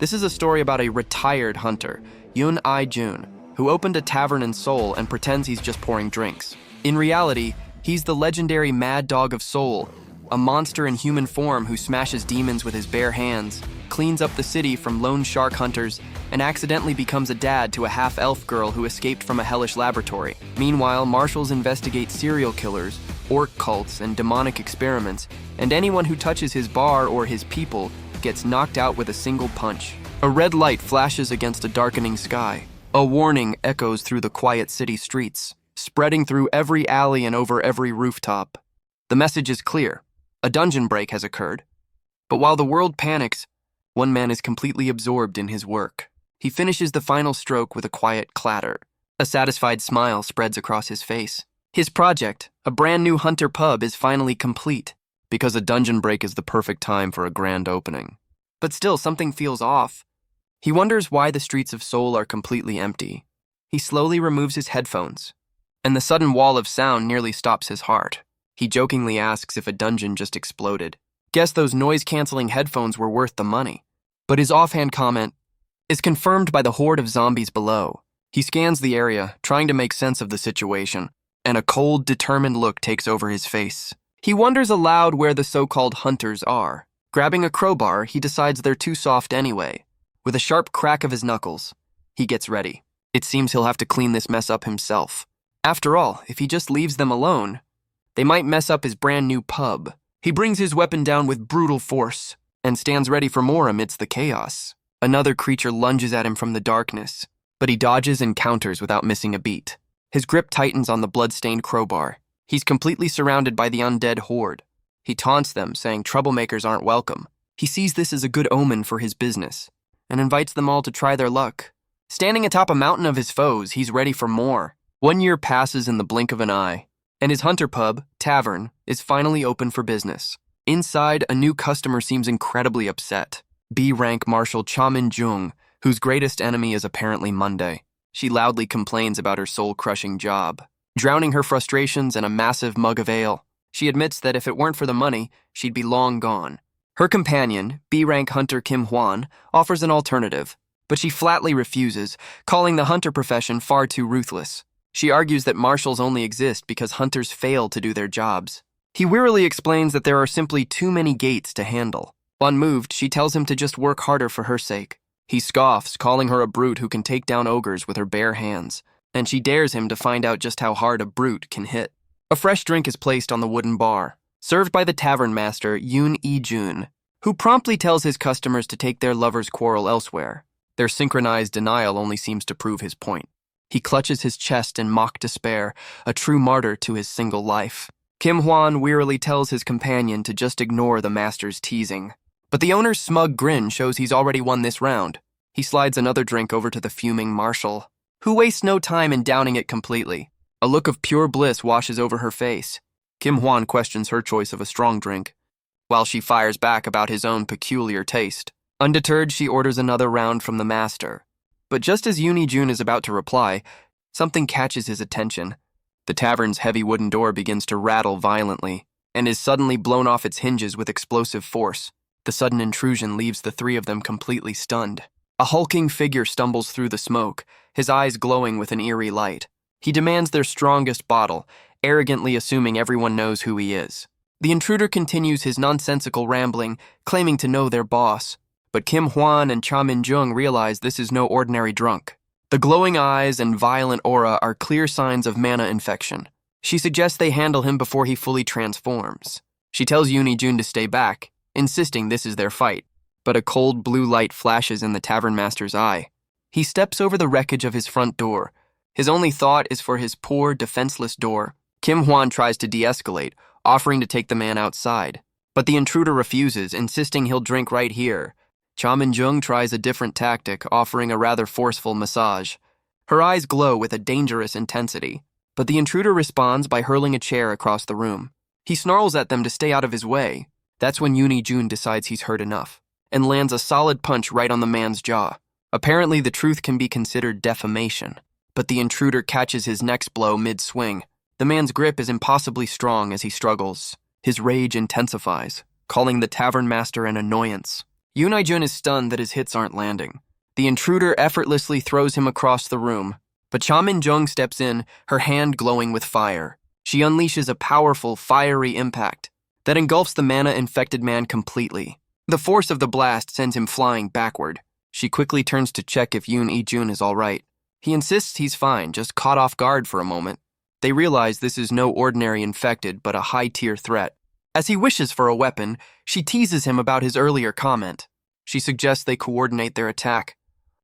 This is a story about a retired hunter, Yoon I-jun, who opened a tavern in Seoul and pretends he's just pouring drinks. In reality, he's the legendary Mad Dog of Seoul, a monster in human form who smashes demons with his bare hands, cleans up the city from lone shark hunters, and accidentally becomes a dad to a half-elf girl who escaped from a hellish laboratory. Meanwhile, marshals investigate serial killers, orc cults, and demonic experiments, and anyone who touches his bar or his people gets knocked out with a single punch. A red light flashes against a darkening sky. A warning echoes through the quiet city streets, spreading through every alley and over every rooftop. The message is clear. A dungeon break has occurred. But while the world panics, one man is completely absorbed in his work. He finishes the final stroke with a quiet clatter. A satisfied smile spreads across his face. His project, a brand new hunter pub, is finally complete, because a dungeon break is the perfect time for a grand opening. But still, something feels off. He wonders why the streets of Seoul are completely empty. He slowly removes his headphones, and the sudden wall of sound nearly stops his heart. He jokingly asks if a dungeon just exploded. Guess those noise-canceling headphones were worth the money. But his offhand comment is confirmed by the horde of zombies below. He scans the area, trying to make sense of the situation, and a cold, determined look takes over his face. He wonders aloud where the so-called hunters are. Grabbing a crowbar, he decides they're too soft anyway. With a sharp crack of his knuckles, he gets ready. It seems he'll have to clean this mess up himself. After all, if he just leaves them alone, they might mess up his brand new pub. He brings his weapon down with brutal force and stands ready for more amidst the chaos. Another creature lunges at him from the darkness, but he dodges and counters without missing a beat. His grip tightens on the blood-stained crowbar. He's completely surrounded by the undead horde. He taunts them, saying troublemakers aren't welcome. He sees this as a good omen for his business, and invites them all to try their luck. Standing atop a mountain of his foes, he's ready for more. 1 year passes in the blink of an eye, and his hunter pub, tavern, is finally open for business. Inside, a new customer seems incredibly upset. B-rank Marshal Cha Min-jung, whose greatest enemy is apparently Monday. She loudly complains about her soul-crushing job. Drowning her frustrations in a massive mug of ale, she admits that if it weren't for the money, she'd be long gone. Her companion, B-rank hunter Kim Hwan, offers an alternative, but she flatly refuses, calling the hunter profession far too ruthless. She argues that marshals only exist because hunters fail to do their jobs. He wearily explains that there are simply too many gates to handle. Unmoved, she tells him to just work harder for her sake. He scoffs, calling her a brute who can take down ogres with her bare hands, and she dares him to find out just how hard a brute can hit. A fresh drink is placed on the wooden bar, served by the tavern master, Yoon I-jun, who promptly tells his customers to take their lover's quarrel elsewhere. Their synchronized denial only seems to prove his point. He clutches his chest in mock despair, a true martyr to his single life. Kim Hwan wearily tells his companion to just ignore the master's teasing. But the owner's smug grin shows he's already won this round. He slides another drink over to the fuming marshal, who wastes no time in downing it completely. A look of pure bliss washes over her face. Kim Hwan questions her choice of a strong drink, while she fires back about his own peculiar taste. Undeterred, she orders another round from the master. But just as Yoon I-jun is about to reply, something catches his attention. The tavern's heavy wooden door begins to rattle violently, and is suddenly blown off its hinges with explosive force. The sudden intrusion leaves the three of them completely stunned. A hulking figure stumbles through the smoke, his eyes glowing with an eerie light. He demands their strongest bottle, arrogantly assuming everyone knows who he is. The intruder continues his nonsensical rambling, claiming to know their boss. But Kim Hwan and Cha Min-jung realize this is no ordinary drunk. The glowing eyes and violent aura are clear signs of mana infection. She suggests they handle him before he fully transforms. She tells Yoon I-jun to stay back, insisting this is their fight. But a cold blue light flashes in the tavern master's eye. He steps over the wreckage of his front door. His only thought is for his poor, defenseless door. Kim Hwan tries to de-escalate, offering to take the man outside. But the intruder refuses, insisting he'll drink right here. Cha Min-jung tries a different tactic, offering a rather forceful massage. Her eyes glow with a dangerous intensity, but the intruder responds by hurling a chair across the room. He snarls at them to stay out of his way. That's when Yoon I-jun decides he's heard enough, and lands a solid punch right on the man's jaw. Apparently, the truth can be considered defamation, but the intruder catches his next blow mid-swing. The man's grip is impossibly strong as he struggles. His rage intensifies, calling the tavern master an annoyance. Yoon I-jun is stunned that his hits aren't landing. The intruder effortlessly throws him across the room, but Cha Min-jung steps in, her hand glowing with fire. She unleashes a powerful, fiery impact that engulfs the mana-infected man completely. The force of the blast sends him flying backward. She quickly turns to check if Yoon I-jun is all right. He insists he's fine, just caught off guard for a moment. They realize this is no ordinary infected, but a high-tier threat. As he wishes for a weapon, she teases him about his earlier comment. She suggests they coordinate their attack,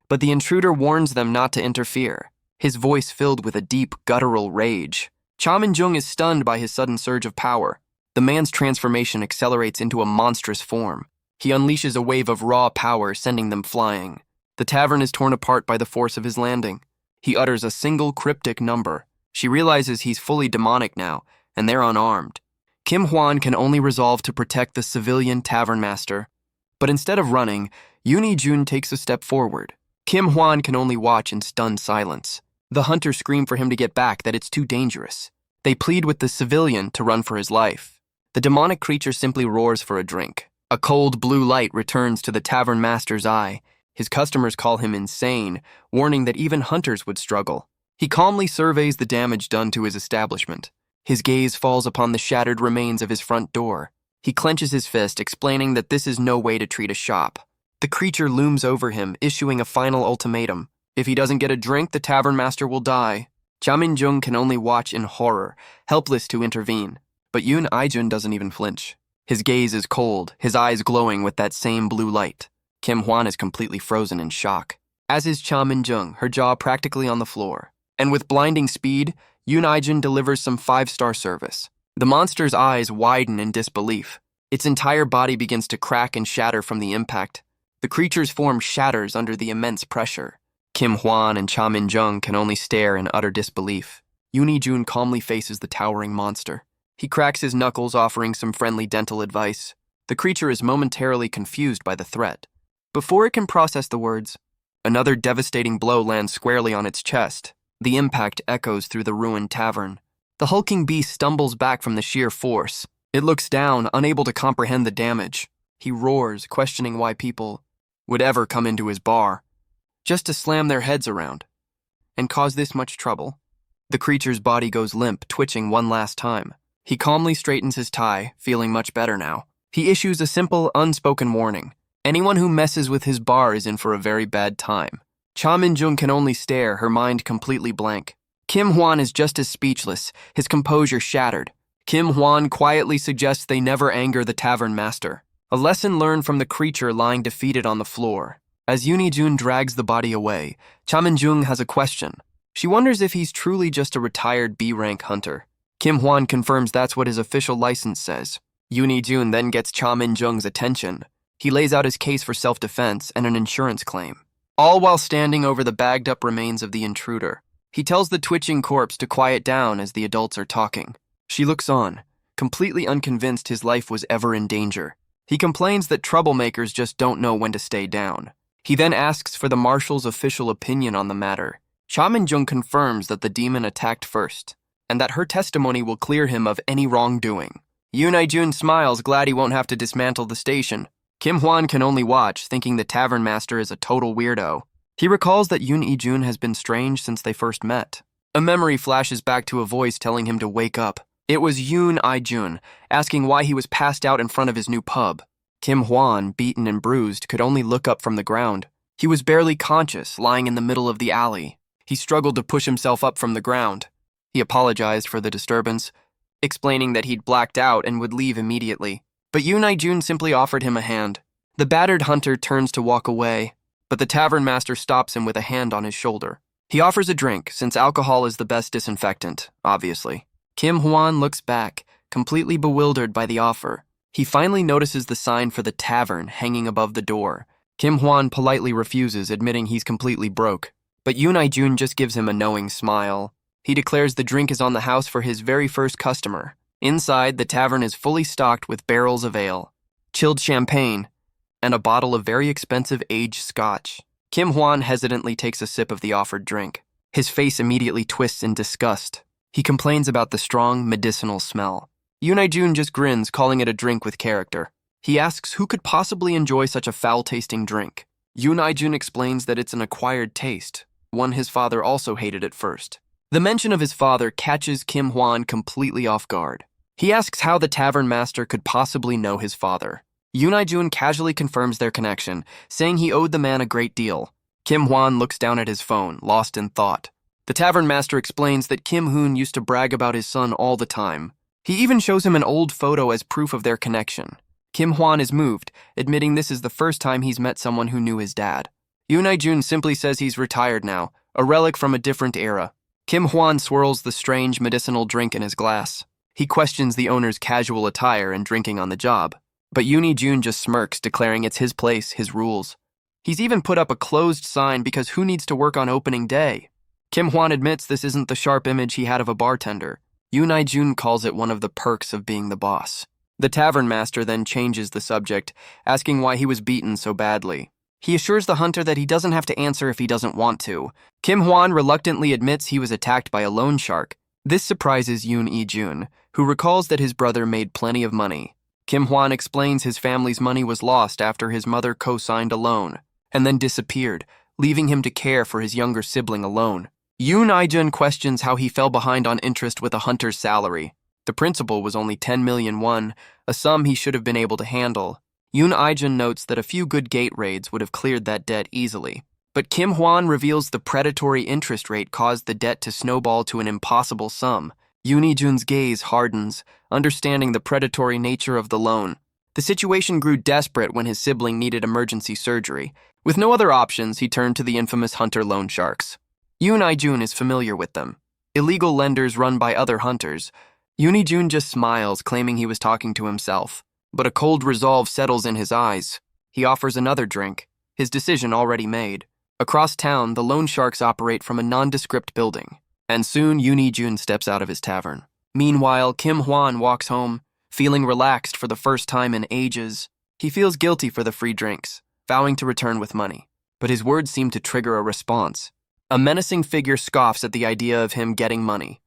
but the intruder warns them not to interfere, his voice filled with a deep, guttural rage. Cha Min-jung is stunned by his sudden surge of power. The man's transformation accelerates into a monstrous form. He unleashes a wave of raw power, sending them flying. The tavern is torn apart by the force of his landing. He utters a single cryptic number. She realizes he's fully demonic now, and they're unarmed. Kim Hwan can only resolve to protect the civilian tavern master. But instead of running, Yoon I-jun takes a step forward. Kim Hwan can only watch in stunned silence. The hunters scream for him to get back, that it's too dangerous. They plead with the civilian to run for his life. The demonic creature simply roars for a drink. A cold blue light returns to the tavern master's eye. His customers call him insane, warning that even hunters would struggle. He calmly surveys the damage done to his establishment. His gaze falls upon the shattered remains of his front door. He clenches his fist, explaining that this is no way to treat a shop. The creature looms over him, issuing a final ultimatum. If he doesn't get a drink, the tavern master will die. Cha Min-jung can only watch in horror, helpless to intervene. But Yoon I-jun doesn't even flinch. His gaze is cold, his eyes glowing with that same blue light. Kim Hwan is completely frozen in shock, as is Cha Min-jung, her jaw practically on the floor. And with blinding speed, Yoon I-jun delivers some 5-star service. The monster's eyes widen in disbelief. Its entire body begins to crack and shatter from the impact. The creature's form shatters under the immense pressure. Kim Hwan and Cha Min-jung can only stare in utter disbelief. Yoon I-jun calmly faces the towering monster. He cracks his knuckles, offering some friendly dental advice. The creature is momentarily confused by the threat. Before it can process the words, another devastating blow lands squarely on its chest. The impact echoes through the ruined tavern. The hulking beast stumbles back from the sheer force. It looks down, unable to comprehend the damage. He roars, questioning why people would ever come into his bar, just to slam their heads around and cause this much trouble. The creature's body goes limp, twitching one last time. He calmly straightens his tie, feeling much better now. He issues a simple, unspoken warning. Anyone who messes with his bar is in for a very bad time. Cha Min-jung can only stare, her mind completely blank. Kim Hwan is just as speechless, his composure shattered. Kim Hwan quietly suggests they never anger the tavern master. A lesson learned from the creature lying defeated on the floor. As Yoon I-jun drags the body away, Cha Min-jung has a question. She wonders if he's truly just a retired B-rank hunter. Kim Hwan confirms that's what his official license says. Yoon I-jun then gets Cha Min-jung's attention. He lays out his case for self-defense and an insurance claim, all while standing over the bagged-up remains of the intruder. He tells the twitching corpse to quiet down as the adults are talking. She looks on, completely unconvinced his life was ever in danger. He complains that troublemakers just don't know when to stay down. He then asks for the marshal's official opinion on the matter. Cha Min-jung confirms that the demon attacked first, and that her testimony will clear him of any wrongdoing. Yoon I-jun smiles, glad he won't have to dismantle the station. Kim Hwan can only watch, thinking the tavern master is a total weirdo. He recalls that Yoon I-jun has been strange since they first met. A memory flashes back to a voice telling him to wake up. It was Yoon I-jun, asking why he was passed out in front of his new pub. Kim Hwan, beaten and bruised, could only look up from the ground. He was barely conscious, lying in the middle of the alley. He struggled to push himself up from the ground. He apologized for the disturbance, explaining that he'd blacked out and would leave immediately. But Yoon I-jun simply offered him a hand. The battered hunter turns to walk away, but the tavern master stops him with a hand on his shoulder. He offers a drink, since alcohol is the best disinfectant, obviously. Kim Hwan looks back, completely bewildered by the offer. He finally notices the sign for the tavern hanging above the door. Kim Hwan politely refuses, admitting he's completely broke. But Yoon I-jun just gives him a knowing smile. He declares the drink is on the house for his very first customer. Inside, the tavern is fully stocked with barrels of ale, chilled champagne, and a bottle of very expensive aged scotch. Kim Hwan hesitantly takes a sip of the offered drink. His face immediately twists in disgust. He complains about the strong, medicinal smell. Yoon I-jun just grins, calling it a drink with character. He asks who could possibly enjoy such a foul-tasting drink. Yoon I-jun explains that it's an acquired taste, one his father also hated at first. The mention of his father catches Kim Hwan completely off guard. He asks how the tavern master could possibly know his father. Yoon I-jun casually confirms their connection, saying he owed the man a great deal. Kim Hwan looks down at his phone, lost in thought. The tavern master explains that Kim Hoon used to brag about his son all the time. He even shows him an old photo as proof of their connection. Kim Hwan is moved, admitting this is the first time he's met someone who knew his dad. Yoon I-jun simply says he's retired now, a relic from a different era. Kim Hwan swirls the strange medicinal drink in his glass. He questions the owner's casual attire and drinking on the job. But Yoon I-jun just smirks, declaring it's his place, his rules. He's even put up a closed sign because who needs to work on opening day? Kim Hwan admits this isn't the sharp image he had of a bartender. Yoon I-jun calls it one of the perks of being the boss. The tavern master then changes the subject, asking why he was beaten so badly. He assures the hunter that he doesn't have to answer if he doesn't want to. Kim Hwan reluctantly admits he was attacked by a loan shark. This surprises Yoon I-jun, who recalls that his brother made plenty of money. Kim Hwan explains his family's money was lost after his mother co-signed a loan, and then disappeared, leaving him to care for his younger sibling alone. Yoon I-jun questions how he fell behind on interest with a hunter's salary. The principal was only 10 million won, a sum he should have been able to handle. Yoon I-jun notes that a few good gate raids would have cleared that debt easily. But Kim Hwan reveals the predatory interest rate caused the debt to snowball to an impossible sum. Yoon I-jun's gaze hardens, understanding the predatory nature of the loan. The situation grew desperate when his sibling needed emergency surgery. With no other options, he turned to the infamous hunter loan sharks. Yoon I-jun is familiar with them. Illegal lenders run by other hunters. Yoon I-jun just smiles, claiming he was talking to himself. But a cold resolve settles in his eyes. He offers another drink, his decision already made. Across town, the loan sharks operate from a nondescript building. And soon, Yoon I-jun steps out of his tavern. Meanwhile, Kim Hwan walks home, feeling relaxed for the first time in ages. He feels guilty for the free drinks, vowing to return with money. But his words seem to trigger a response. A menacing figure scoffs at the idea of him getting money.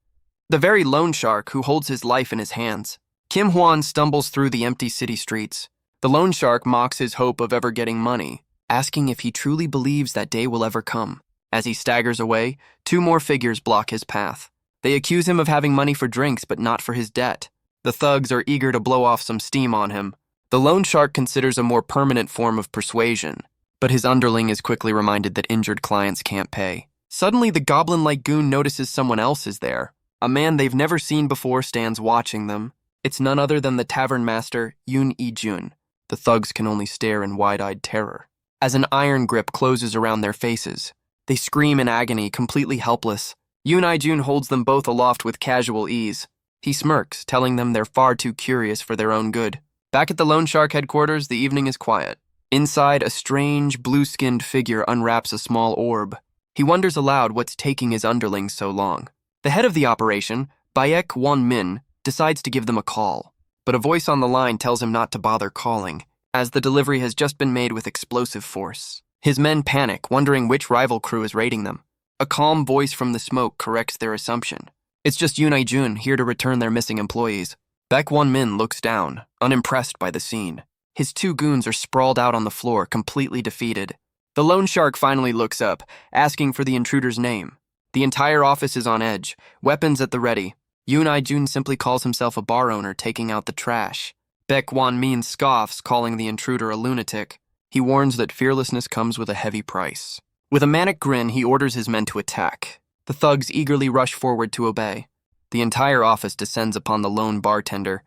The very loan shark who holds his life in his hands. Kim Hwan stumbles through the empty city streets. The loan shark mocks his hope of ever getting money, asking if he truly believes that day will ever come. As he staggers away, two more figures block his path. They accuse him of having money for drinks but not for his debt. The thugs are eager to blow off some steam on him. The loan shark considers a more permanent form of persuasion, but his underling is quickly reminded that injured clients can't pay. Suddenly, the goblin-like goon notices someone else is there. A man they've never seen before stands watching them. It's none other than the tavern master, Yoon I-jun. The thugs can only stare in wide-eyed terror. As an iron grip closes around their faces, they scream in agony, completely helpless. Yoon I-jun holds them both aloft with casual ease. He smirks, telling them they're far too curious for their own good. Back at the loan shark headquarters, the evening is quiet. Inside, a strange, blue-skinned figure unwraps a small orb. He wonders aloud what's taking his underlings so long. The head of the operation, Baek Won-min, decides to give them a call, but a voice on the line tells him not to bother calling, as the delivery has just been made with explosive force. His men panic, wondering which rival crew is raiding them. A calm voice from the smoke corrects their assumption. It's just Yoon I-jun here to return their missing employees. Baek Won-min looks down, unimpressed by the scene. His two goons are sprawled out on the floor, completely defeated. The loan shark finally looks up, asking for the intruder's name. The entire office is on edge, weapons at the ready. Yoon I-jun simply calls himself a bar owner taking out the trash. Baek Won-min scoffs, calling the intruder a lunatic. He warns that fearlessness comes with a heavy price. With a manic grin, he orders his men to attack. The thugs eagerly rush forward to obey. The entire office descends upon the lone bartender,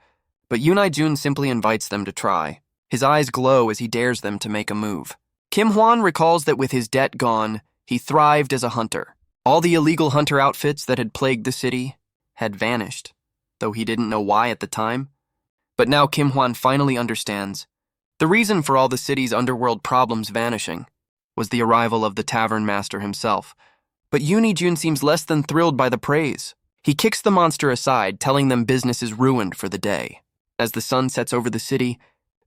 but Yoon I-jun simply invites them to try. His eyes glow as he dares them to make a move. Kim Hwan recalls that with his debt gone, he thrived as a hunter. All the illegal hunter outfits that had plagued the city had vanished, though he didn't know why at the time. But now Kim Hwan finally understands. The reason for all the city's underworld problems vanishing was the arrival of the tavern master himself. But Yoon I-jun seems less than thrilled by the praise. He kicks the monster aside, telling them business is ruined for the day. As the sun sets over the city,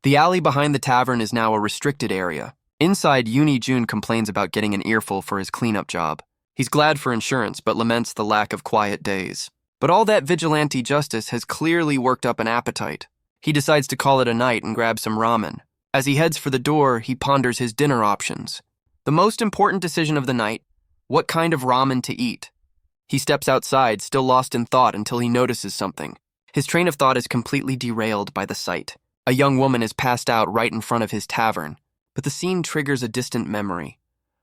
the alley behind the tavern is now a restricted area. Inside, Yoon I-jun complains about getting an earful for his cleanup job. He's glad for insurance, but laments the lack of quiet days. But all that vigilante justice has clearly worked up an appetite. He decides to call it a night and grab some ramen. As he heads for the door, he ponders his dinner options. The most important decision of the night: what kind of ramen to eat. He steps outside, still lost in thought, until he notices something. His train of thought is completely derailed by the sight. A young woman is passed out right in front of his tavern, but the scene triggers a distant memory.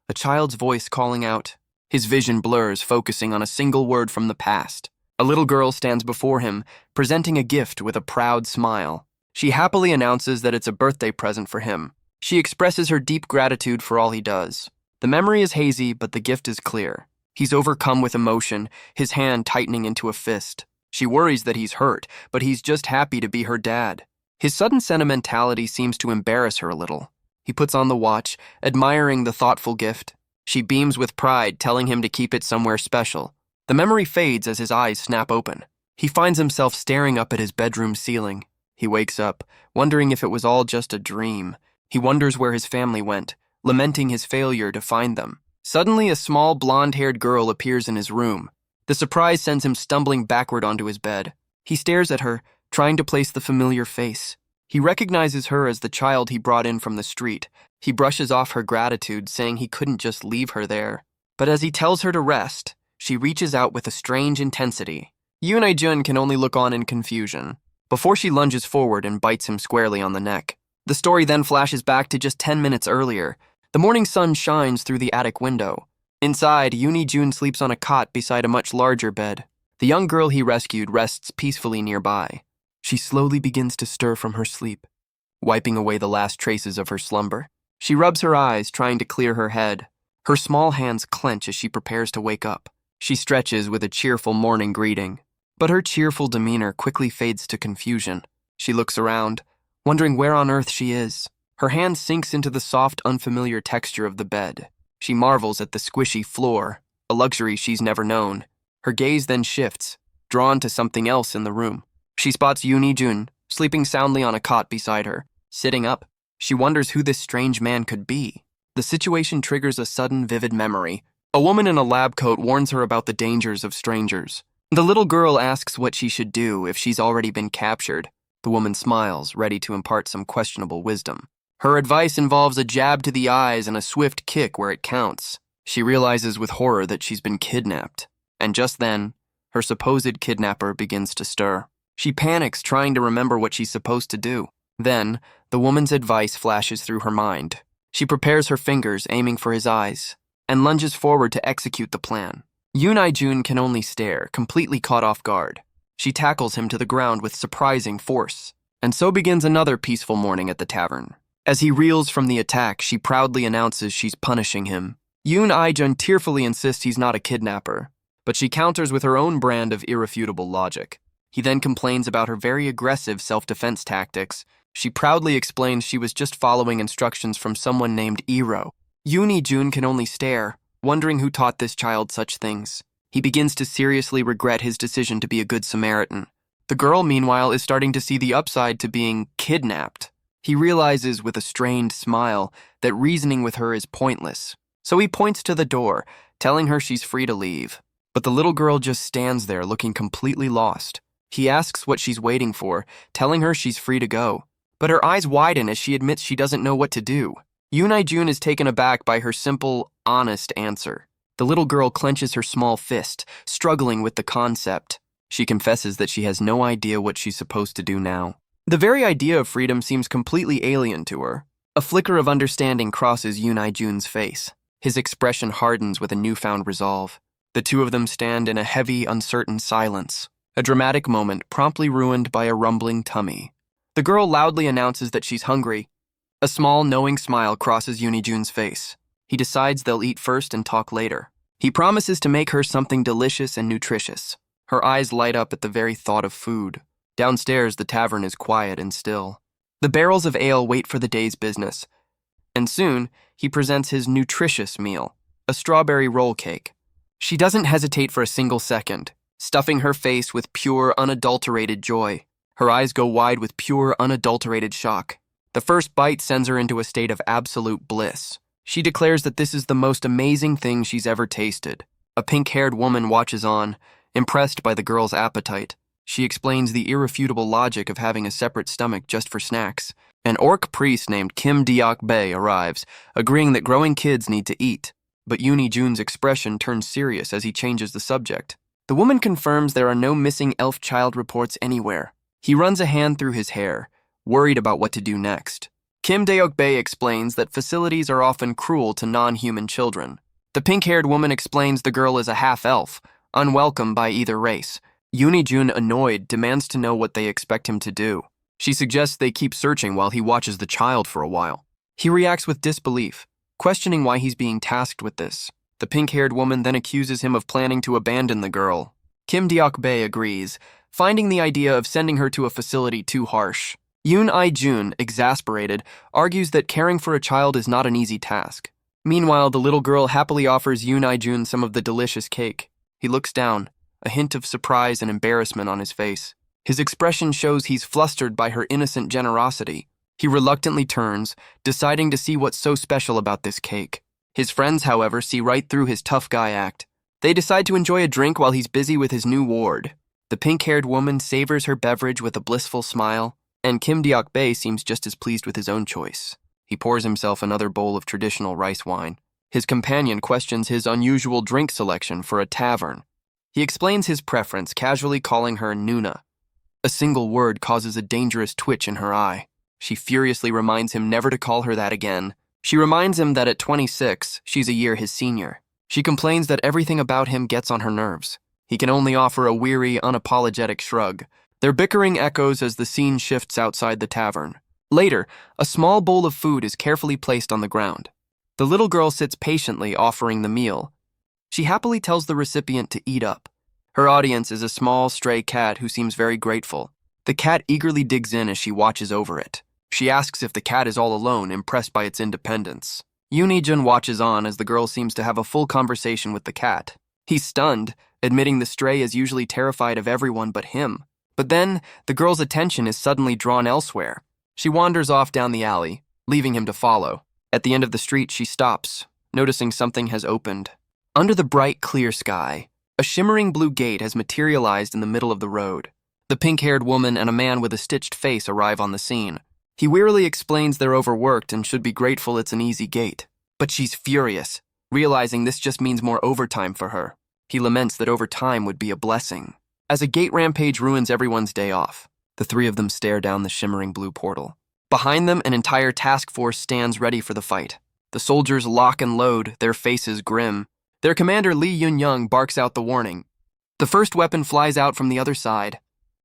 A child's voice calling out. His vision blurs, focusing on a single word from the past. A little girl stands before him, presenting a gift with a proud smile. She happily announces that it's a birthday present for him. She expresses her deep gratitude for all he does. The memory is hazy, but the gift is clear. He's overcome with emotion, his hand tightening into a fist. She worries that he's hurt, but he's just happy to be her dad. His sudden sentimentality seems to embarrass her a little. He puts on the watch, admiring the thoughtful gift. She beams with pride, telling him to keep it somewhere special. The memory fades as his eyes snap open. He finds himself staring up at his bedroom ceiling. He wakes up, wondering if it was all just a dream. He wonders where his family went, lamenting his failure to find them. Suddenly, a small, blonde-haired girl appears in his room. The surprise sends him stumbling backward onto his bed. He stares at her, trying to place the familiar face. He recognizes her as the child he brought in from the street. He brushes off her gratitude, saying he couldn't just leave her there. But as he tells her to rest, she reaches out with a strange intensity. Yoon-jun can only look on in confusion, before she lunges forward and bites him squarely on the neck. The story then flashes back to just 10 minutes earlier. The morning sun shines through the attic window. Inside, Yoon-jun sleeps on a cot beside a much larger bed. The young girl he rescued rests peacefully nearby. She slowly begins to stir from her sleep, wiping away the last traces of her slumber. She rubs her eyes, trying to clear her head. Her small hands clench as she prepares to wake up. She stretches with a cheerful morning greeting, but her cheerful demeanor quickly fades to confusion. She looks around, wondering where on earth she is. Her hand sinks into the soft, unfamiliar texture of the bed. She marvels at the squishy floor, a luxury she's never known. Her gaze then shifts, drawn to something else in the room. She spots Yoon-jun, sleeping soundly on a cot beside her. Sitting up, she wonders who this strange man could be. The situation triggers a sudden, vivid memory. A woman in a lab coat warns her about the dangers of strangers. The little girl asks what she should do if she's already been captured. The woman smiles, ready to impart some questionable wisdom. Her advice involves a jab to the eyes and a swift kick where it counts. She realizes with horror that she's been kidnapped. And just then, her supposed kidnapper begins to stir. She panics, trying to remember what she's supposed to do. Then, the woman's advice flashes through her mind. She prepares her fingers, aiming for his eyes, and lunges forward to execute the plan. Yoon-jun can only stare, completely caught off guard. She tackles him to the ground with surprising force. And so begins another peaceful morning at the tavern. As he reels from the attack, she proudly announces she's punishing him. Yoon-jun tearfully insists he's not a kidnapper, but she counters with her own brand of irrefutable logic. He then complains about her very aggressive self-defense tactics. She proudly explains she was just following instructions from someone named Iro. Yoon-jun can only stare, wondering who taught this child such things. He begins to seriously regret his decision to be a good Samaritan. The girl, meanwhile, is starting to see the upside to being kidnapped. He realizes with a strained smile that reasoning with her is pointless. So he points to the door, telling her she's free to leave. But the little girl just stands there looking completely lost. He asks what she's waiting for, telling her she's free to go. But her eyes widen as she admits she doesn't know what to do. Yoon-jun is taken aback by her simple, honest answer. The little girl clenches her small fist, struggling with the concept. She confesses that she has no idea what she's supposed to do now. The very idea of freedom seems completely alien to her. A flicker of understanding crosses Yoon-jun's face. His expression hardens with a newfound resolve. The two of them stand in a heavy, uncertain silence. A dramatic moment promptly ruined by a rumbling tummy. The girl loudly announces that she's hungry. A small, knowing smile crosses Yoon-jun's face. He decides they'll eat first and talk later. He promises to make her something delicious and nutritious. Her eyes light up at the very thought of food. Downstairs, the tavern is quiet and still. The barrels of ale wait for the day's business. And soon, he presents his nutritious meal, a strawberry roll cake. She doesn't hesitate for a single second, stuffing her face with pure, unadulterated joy. Her eyes go wide with pure, unadulterated shock. The first bite sends her into a state of absolute bliss. She declares that this is the most amazing thing she's ever tasted. A pink-haired woman watches on, impressed by the girl's appetite. She explains the irrefutable logic of having a separate stomach just for snacks. An orc priest named Kim Deok-bae arrives, agreeing that growing kids need to eat. But Yoon Jun's expression turns serious as he changes the subject. The woman confirms there are no missing elf child reports anywhere. He runs a hand through his hair, worried about what to do next. Kim Deok-bae explains that facilities are often cruel to non-human children. The pink-haired woman explains the girl is a half-elf, unwelcome by either race. Yoon Jun, annoyed, demands to know what they expect him to do. She suggests they keep searching while he watches the child for a while. He reacts with disbelief, questioning why he's being tasked with this. The pink-haired woman then accuses him of planning to abandon the girl. Kim Deok-bae agrees, finding the idea of sending her to a facility too harsh. Yoon Jun, exasperated, argues that caring for a child is not an easy task. Meanwhile, the little girl happily offers Yoon Jun some of the delicious cake. He looks down, a hint of surprise and embarrassment on his face. His expression shows he's flustered by her innocent generosity. He reluctantly turns, deciding to see what's so special about this cake. His friends, however, see right through his tough guy act. They decide to enjoy a drink while he's busy with his new ward. The pink-haired woman savors her beverage with a blissful smile, and Kim Deok-bae seems just as pleased with his own choice. He pours himself another bowl of traditional rice wine. His companion questions his unusual drink selection for a tavern. He explains his preference, casually calling her Nuna. A single word causes a dangerous twitch in her eye. She furiously reminds him never to call her that again. She reminds him that at 26, she's a year his senior. She complains that everything about him gets on her nerves. He can only offer a weary, unapologetic shrug. Their bickering echoes as the scene shifts outside the tavern. Later, a small bowl of food is carefully placed on the ground. The little girl sits patiently, offering the meal. She happily tells the recipient to eat up. Her audience is a small, stray cat who seems very grateful. The cat eagerly digs in as she watches over it. She asks if the cat is all alone, impressed by its independence. Yoon Jun watches on as the girl seems to have a full conversation with the cat. He's stunned, admitting the stray is usually terrified of everyone but him. But then, the girl's attention is suddenly drawn elsewhere. She wanders off down the alley, leaving him to follow. At the end of the street, she stops, noticing something has opened. Under the bright, clear sky, a shimmering blue gate has materialized in the middle of the road. The pink-haired woman and a man with a stitched face arrive on the scene. He wearily explains they're overworked and should be grateful it's an easy gate. But she's furious, realizing this just means more overtime for her. He laments that overtime would be a blessing. As a gate rampage ruins everyone's day off, the three of them stare down the shimmering blue portal. Behind them, an entire task force stands ready for the fight. The soldiers lock and load, their faces grim. Their commander Lee Yun-young barks out the warning. The first weapon flies out from the other side,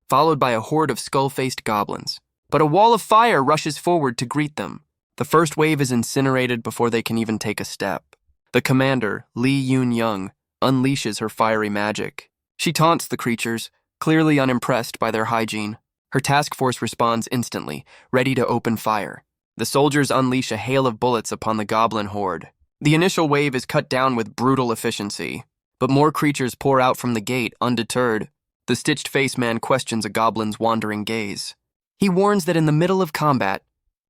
followed by a horde of skull-faced goblins. But a wall of fire rushes forward to greet them. The first wave is incinerated before they can even take a step. The commander, Lee Yun-young, unleashes her fiery magic. She taunts the creatures, clearly unimpressed by their hygiene. Her task force responds instantly, ready to open fire. The soldiers unleash a hail of bullets upon the goblin horde. The initial wave is cut down with brutal efficiency, but more creatures pour out from the gate, undeterred. The stitched-faced man questions a goblin's wandering gaze. He warns that in the middle of combat,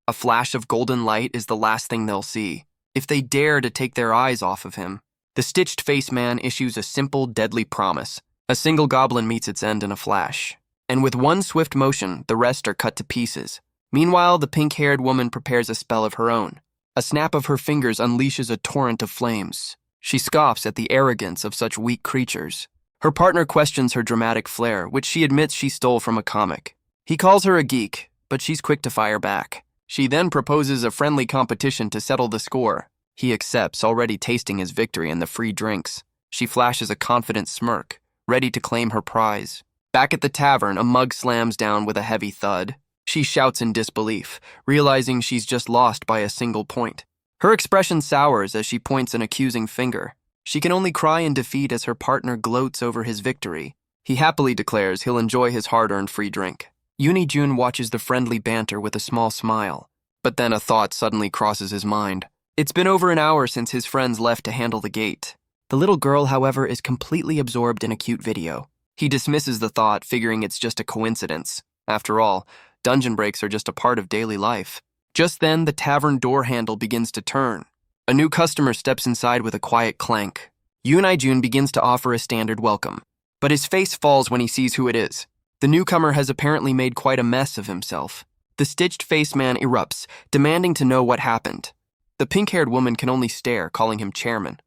a flash of golden light is the last thing they'll see, if they dare to take their eyes off of him. The stitched-faced man issues a simple, deadly promise. A single goblin meets its end in a flash, and with one swift motion, the rest are cut to pieces. Meanwhile, the pink-haired woman prepares a spell of her own. A snap of her fingers unleashes a torrent of flames. She scoffs at the arrogance of such weak creatures. Her partner questions her dramatic flair, which she admits she stole from a comic. He calls her a geek, but she's quick to fire back. She then proposes a friendly competition to settle the score. He accepts, already tasting his victory in the free drinks. She flashes a confident smirk, ready to claim her prize. Back at the tavern, a mug slams down with a heavy thud. She shouts in disbelief, realizing she's just lost by a single point. Her expression sours as she points an accusing finger. She can only cry in defeat as her partner gloats over his victory. He happily declares he'll enjoy his hard-earned free drink. Yoon Jun watches the friendly banter with a small smile, but then a thought suddenly crosses his mind. It's been over an hour since his friends left to handle the gate. The little girl, however, is completely absorbed in a cute video. He dismisses the thought, figuring it's just a coincidence. After all, dungeon breaks are just a part of daily life. Just then, the tavern door handle begins to turn. A new customer steps inside with a quiet clank. Yoon Jun begins to offer a standard welcome, but his face falls when he sees who it is. The newcomer has apparently made quite a mess of himself. The stitched-faced man erupts, demanding to know what happened. The pink-haired woman can only stare, calling him chairman.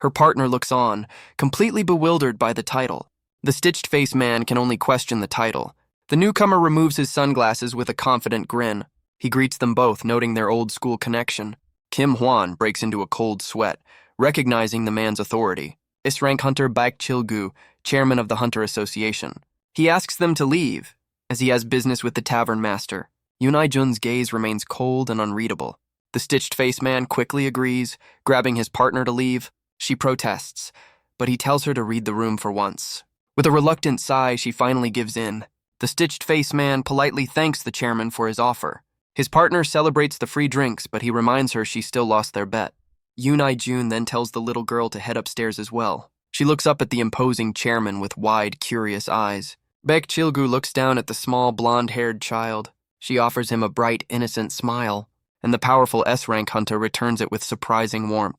Her partner looks on, completely bewildered by the title. The stitched-faced man can only question the title. The newcomer removes his sunglasses with a confident grin. He greets them both, noting their old-school connection. Kim Hwan breaks into a cold sweat, recognizing the man's authority. S-rank hunter Baek Chil-gu, chairman of the Hunter Association. He asks them to leave, as he has business with the tavern master. Yoon I-jun's gaze remains cold and unreadable. The stitched-faced man quickly agrees, grabbing his partner to leave. She protests, but he tells her to read the room for once. With a reluctant sigh, she finally gives in. The stitched-faced man politely thanks the chairman for his offer. His partner celebrates the free drinks, but he reminds her she still lost their bet. Yoon I-jun then tells the little girl to head upstairs as well. She looks up at the imposing chairman with wide, curious eyes. Baek Chil-gu looks down at the small, blonde-haired child. She offers him a bright, innocent smile, and the powerful S-rank hunter returns it with surprising warmth.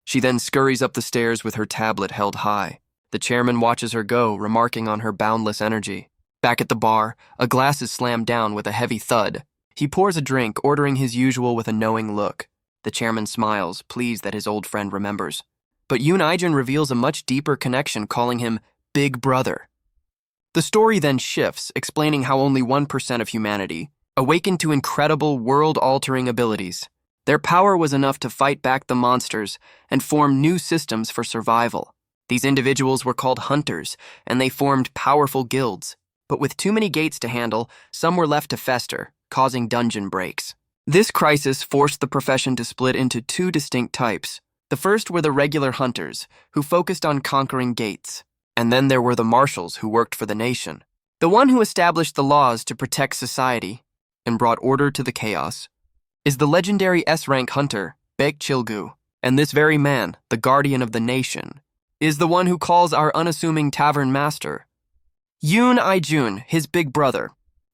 She then scurries up the stairs with her tablet held high. The chairman watches her go, remarking on her boundless energy. Back at the bar, a glass is slammed down with a heavy thud. He pours a drink, ordering his usual with a knowing look. The chairman smiles, pleased that his old friend remembers. But Yoon I-jun reveals a much deeper connection, calling him Big Brother. The story then shifts, explaining how only 1% of humanity awakened to incredible, world-altering abilities. Their power was enough to fight back the monsters and form new systems for survival. These individuals were called hunters, and they formed powerful guilds. But with too many gates to handle, some were left to fester, causing dungeon breaks. This crisis forced the profession to split into two distinct types. The first were the regular hunters, who focused on conquering gates. And then there were the marshals, who worked for the nation. The one who established the laws to protect society and brought order to the chaos is the legendary S-rank hunter, Baek Chil-gu. And this very man, the guardian of the nation, is the one who calls our unassuming tavern master Yoon I-jun, his big brother.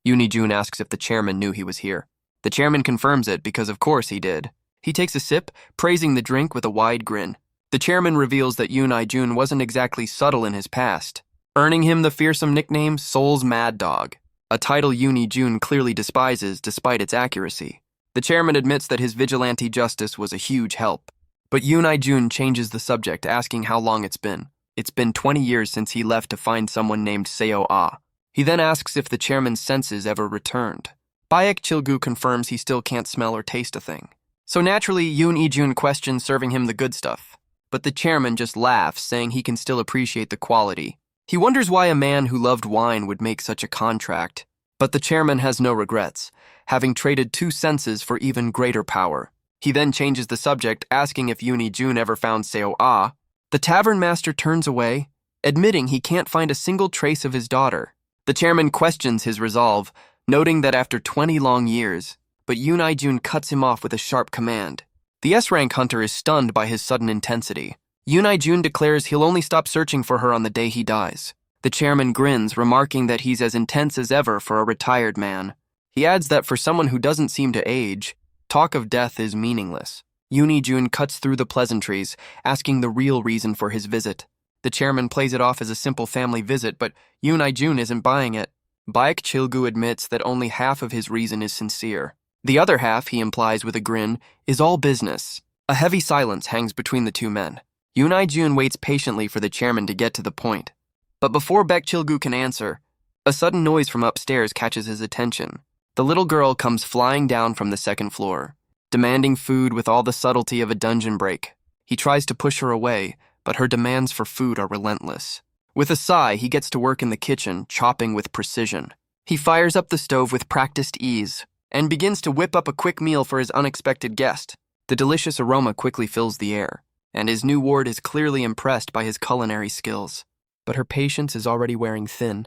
Yoon I-jun asks if the chairman knew he was here. The chairman confirms it because of course he did. He takes a sip, praising the drink with a wide grin. The chairman reveals that Yoon I-jun wasn't exactly subtle in his past, earning him the fearsome nickname Seoul's Mad Dog, a title Yoon I-jun clearly despises despite its accuracy. The chairman admits that his vigilante justice was a huge help. But Yoon I-jun changes the subject, asking how long it's been. It's been 20 years since he left to find someone named Seo Ah. He then asks if the chairman's senses ever returned. Baek Chil-gu confirms he still can't smell or taste a thing. So naturally, Yoon I-jun questions serving him the good stuff. But the chairman just laughs, saying he can still appreciate the quality. He wonders why a man who loved wine would make such a contract. But the chairman has no regrets, having traded 2 senses for even greater power. He then changes the subject, asking if Yoon I-jun ever found Seo Ah. The tavern master turns away, admitting he can't find a single trace of his daughter. The chairman questions his resolve, noting that after 20 long years, but Yoon I-jun cuts him off with a sharp command. The S-rank hunter is stunned by his sudden intensity. Yoon I-jun declares he'll only stop searching for her on the day he dies. The chairman grins, remarking that he's as intense as ever for a retired man. He adds that for someone who doesn't seem to age, talk of death is meaningless. Yoon I-jun cuts through the pleasantries, asking the real reason for his visit. The chairman plays it off as a simple family visit, but Yoon I-jun isn't buying it. Baek Chil-gu admits that only half of his reason is sincere. The other half, he implies with a grin, is all business. A heavy silence hangs between the two men. Yoon I-jun waits patiently for the chairman to get to the point. But before Baek Chil-gu can answer, a sudden noise from upstairs catches his attention. The little girl comes flying down from the 2nd floor, demanding food with all the subtlety of a dungeon break. He tries to push her away, but her demands for food are relentless. With a sigh, he gets to work in the kitchen, chopping with precision. He fires up the stove with practiced ease, and begins to whip up a quick meal for his unexpected guest. The delicious aroma quickly fills the air, and his new ward is clearly impressed by his culinary skills. But her patience is already wearing thin.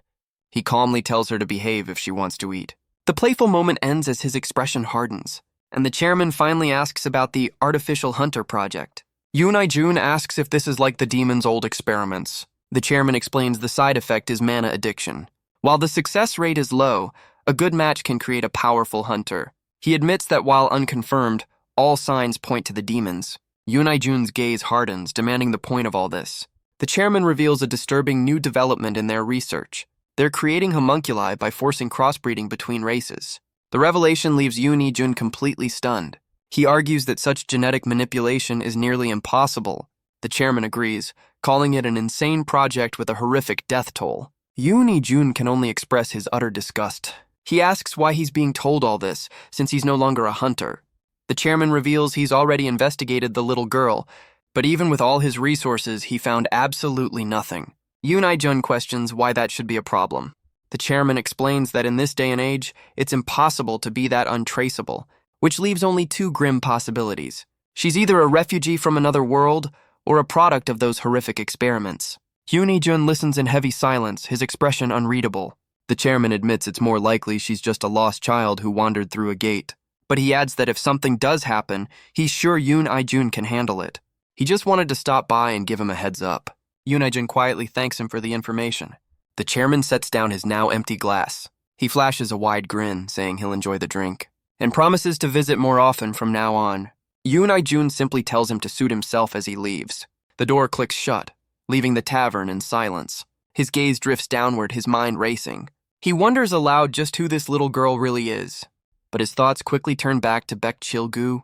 He calmly tells her to behave if she wants to eat. The playful moment ends as his expression hardens, and the chairman finally asks about the artificial hunter project. Yoon I-jun asks if this is like the demon's old experiments. The chairman explains the side effect is mana addiction. While the success rate is low, a good match can create a powerful hunter. He admits that while unconfirmed, all signs point to the demons. Yoon I-jun's gaze hardens, demanding the point of all this. The chairman reveals a disturbing new development in their research. They're creating homunculi by forcing crossbreeding between races. The revelation leaves Yoon Hee-jun completely stunned. He argues that such genetic manipulation is nearly impossible. The chairman agrees, calling it an insane project with a horrific death toll. Yoon Hee-jun can only express his utter disgust. He asks why he's being told all this, since he's no longer a hunter. The chairman reveals he's already investigated the little girl, but even with all his resources, he found absolutely nothing. Yoon Hee-jun questions why that should be a problem. The chairman explains that in this day and age, it's impossible to be that untraceable, which leaves only two grim possibilities. She's either a refugee from another world or a product of those horrific experiments. Yoon Hee-jun listens in heavy silence, his expression unreadable. The chairman admits it's more likely she's just a lost child who wandered through a gate. But he adds that if something does happen, he's sure Yoon Hee-jun can handle it. He just wanted to stop by and give him a heads up. Yoon Hee-jun quietly thanks him for the information. The chairman sets down his now empty glass. He flashes a wide grin, saying he'll enjoy the drink, and promises to visit more often from now on. Yoon Hee-jun simply tells him to suit himself as he leaves. The door clicks shut, leaving the tavern in silence. His gaze drifts downward, his mind racing. He wonders aloud just who this little girl really is, but his thoughts quickly turn back to Baek Chil-gu.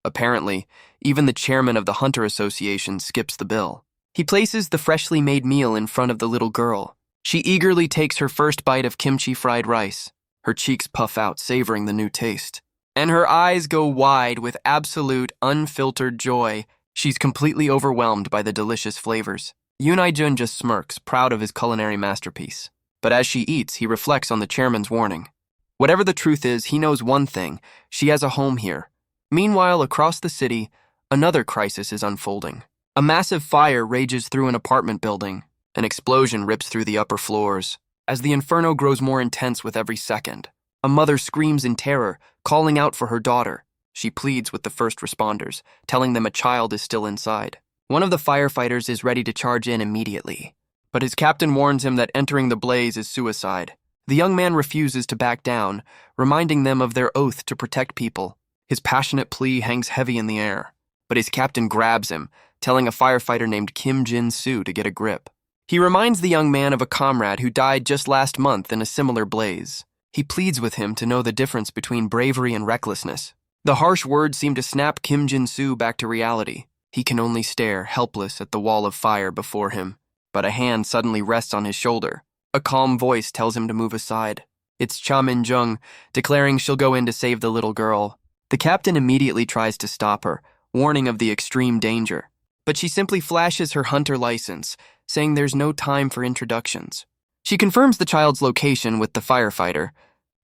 Apparently, even the chairman of the Hunter Association skips the bill. He places the freshly made meal in front of the little girl. She eagerly takes her first bite of kimchi fried rice. Her cheeks puff out, savoring the new taste. And her eyes go wide with absolute, unfiltered joy. She's completely overwhelmed by the delicious flavors. Yoon Hee-jun just smirks, proud of his culinary masterpiece. But as she eats, he reflects on the chairman's warning. Whatever the truth is, he knows one thing: she has a home here. Meanwhile, across the city, another crisis is unfolding. A massive fire rages through an apartment building. An explosion rips through the upper floors. As the inferno grows more intense with every second, a mother screams in terror, calling out for her daughter. She pleads with the first responders, telling them a child is still inside. One of the firefighters is ready to charge in immediately, but his captain warns him that entering the blaze is suicide. The young man refuses to back down, reminding them of their oath to protect people. His passionate plea hangs heavy in the air, but his captain grabs him, telling a firefighter named Kim Jin-soo to get a grip. He reminds the young man of a comrade who died just last month in a similar blaze. He pleads with him to know the difference between bravery and recklessness. The harsh words seem to snap Kim Jin-soo back to reality. He can only stare, helpless, at the wall of fire before him. But a hand suddenly rests on his shoulder. A calm voice tells him to move aside. It's Cha Min-jung, declaring she'll go in to save the little girl. The captain immediately tries to stop her, warning of the extreme danger. But she simply flashes her hunter license, saying there's no time for introductions. She confirms the child's location with the firefighter,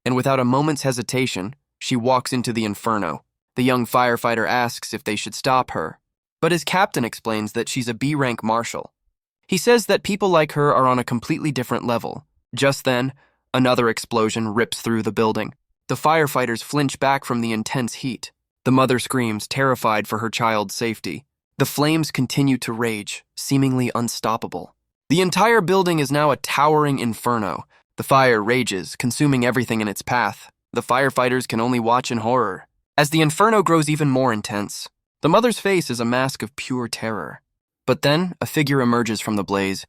and without a moment's hesitation, she walks into the inferno. The young firefighter asks if they should stop her, but his captain explains that she's a B-rank marshal. He says that people like her are on a completely different level. Just then, another explosion rips through the building. The firefighters flinch back from the intense heat. The mother screams, terrified for her child's safety. The flames continue to rage, seemingly unstoppable. The entire building is now a towering inferno. The fire rages, consuming everything in its path. The firefighters can only watch in horror. As the inferno grows even more intense, the mother's face is a mask of pure terror. But then, a figure emerges from the blaze.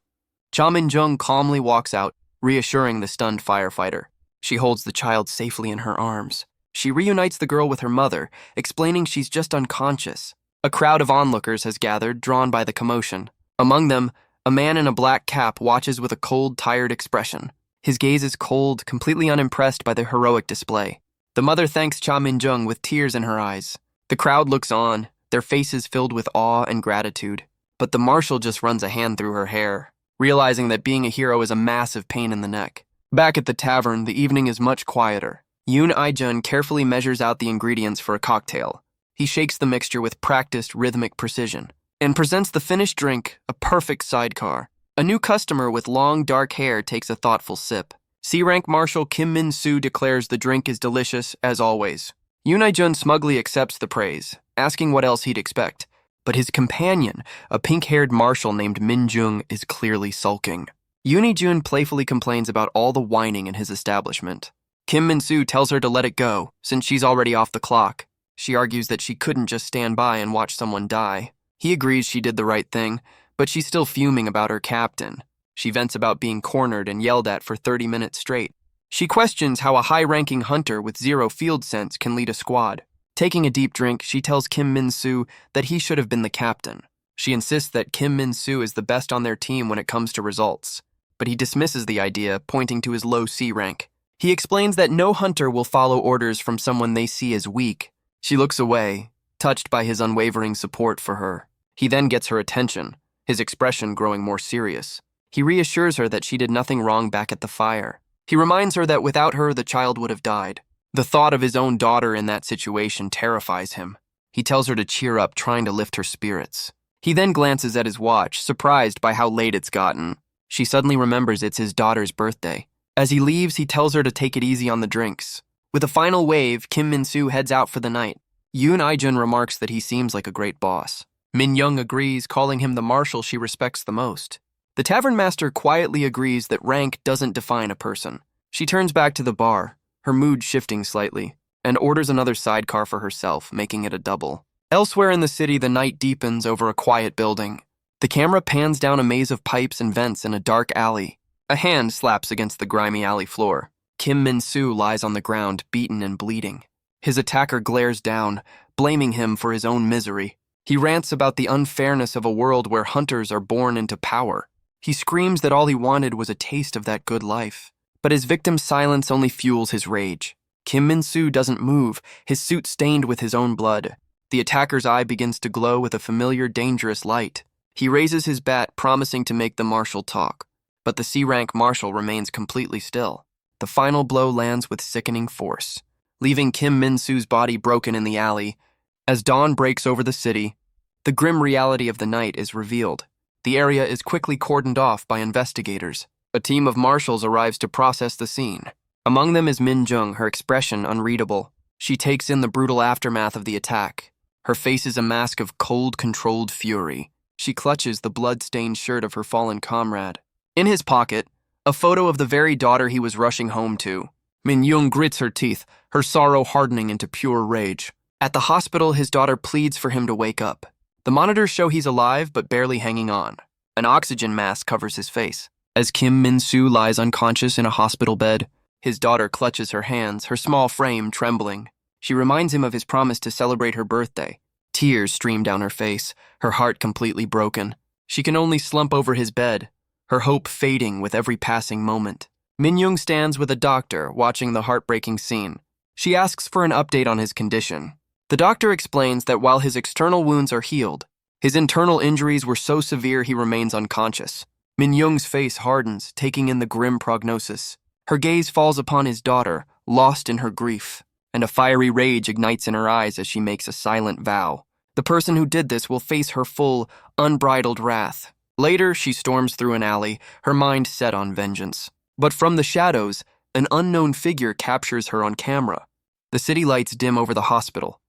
Cha Min-jung calmly walks out, reassuring the stunned firefighter. She holds the child safely in her arms. She reunites the girl with her mother, explaining she's just unconscious. A crowd of onlookers has gathered, drawn by the commotion. Among them, a man in a black cap watches with a cold, tired expression. His gaze is cold, completely unimpressed by the heroic display. The mother thanks Cha Min-jung with tears in her eyes. The crowd looks on, their faces filled with awe and gratitude. But the marshal just runs a hand through her hair, realizing that being a hero is a massive pain in the neck. Back at the tavern, the evening is much quieter. Yoon Hee-jun carefully measures out the ingredients for a cocktail. He shakes the mixture with practiced rhythmic precision and presents the finished drink, a perfect sidecar. A new customer with long, dark hair takes a thoughtful sip. C-rank Marshal Kim Min-soo declares the drink is delicious, as always. Yoon Hee-jun smugly accepts the praise, asking what else he'd expect. But his companion, a pink-haired marshal named Min-jung, is clearly sulking. Yoon Hee-jun playfully complains about all the whining in his establishment. Kim Min-soo tells her to let it go, since she's already off the clock. She argues that she couldn't just stand by and watch someone die. He agrees she did the right thing, but she's still fuming about her captain. She vents about being cornered and yelled at for 30 minutes straight. She questions how a high-ranking hunter with zero field sense can lead a squad. Taking a deep drink, she tells Kim Min-soo that he should have been the captain. She insists that Kim Min-soo is the best on their team when it comes to results, but he dismisses the idea, pointing to his low C rank. He explains that no hunter will follow orders from someone they see as weak. She looks away, touched by his unwavering support for her. He then gets her attention, his expression growing more serious. He reassures her that she did nothing wrong back at the fire. He reminds her that without her, the child would have died. The thought of his own daughter in that situation terrifies him. He tells her to cheer up, trying to lift her spirits. He then glances at his watch, surprised by how late it's gotten. She suddenly remembers it's his daughter's birthday. As he leaves, he tells her to take it easy on the drinks. With a final wave, Kim Min-soo heads out for the night. Yoon Ijun remarks that he seems like a great boss. Min Young agrees, calling him the marshal she respects the most. The tavern master quietly agrees that rank doesn't define a person. She turns back to the bar, her mood shifting slightly, and orders another sidecar for herself, making it a double. Elsewhere in the city, the night deepens over a quiet building. The camera pans down a maze of pipes and vents in a dark alley. A hand slaps against the grimy alley floor. Kim Min-soo lies on the ground, beaten and bleeding. His attacker glares down, blaming him for his own misery. He rants about the unfairness of a world where hunters are born into power. He screams that all he wanted was a taste of that good life. But his victim's silence only fuels his rage. Kim Min-soo doesn't move, his suit stained with his own blood. The attacker's eye begins to glow with a familiar, dangerous light. He raises his bat, promising to make the marshal talk. But the C-rank marshal remains completely still. The final blow lands with sickening force, leaving Kim Min-soo's body broken in the alley. As dawn breaks over the city, the grim reality of the night is revealed. The area is quickly cordoned off by investigators. A team of marshals arrives to process the scene. Among them is Min Jung, her expression unreadable. She takes in the brutal aftermath of the attack. Her face is a mask of cold, controlled fury. She clutches the blood-stained shirt of her fallen comrade. In his pocket, a photo of the very daughter he was rushing home to. Min Jung grits her teeth, her sorrow hardening into pure rage. At the hospital, his daughter pleads for him to wake up. The monitors show he's alive, but barely hanging on. An oxygen mask covers his face. As Kim Min-soo lies unconscious in a hospital bed, his daughter clutches her hands, her small frame trembling. She reminds him of his promise to celebrate her birthday. Tears stream down her face, her heart completely broken. She can only slump over his bed, her hope fading with every passing moment. Min Young stands with a doctor, watching the heartbreaking scene. She asks for an update on his condition. The doctor explains that while his external wounds are healed, his internal injuries were so severe he remains unconscious. Min Young's face hardens, taking in the grim prognosis. Her gaze falls upon his daughter, lost in her grief, and a fiery rage ignites in her eyes as she makes a silent vow. The person who did this will face her full, unbridled wrath. Later, she storms through an alley, her mind set on vengeance. But from the shadows, an unknown figure captures her on camera. The city lights dim over the hospital.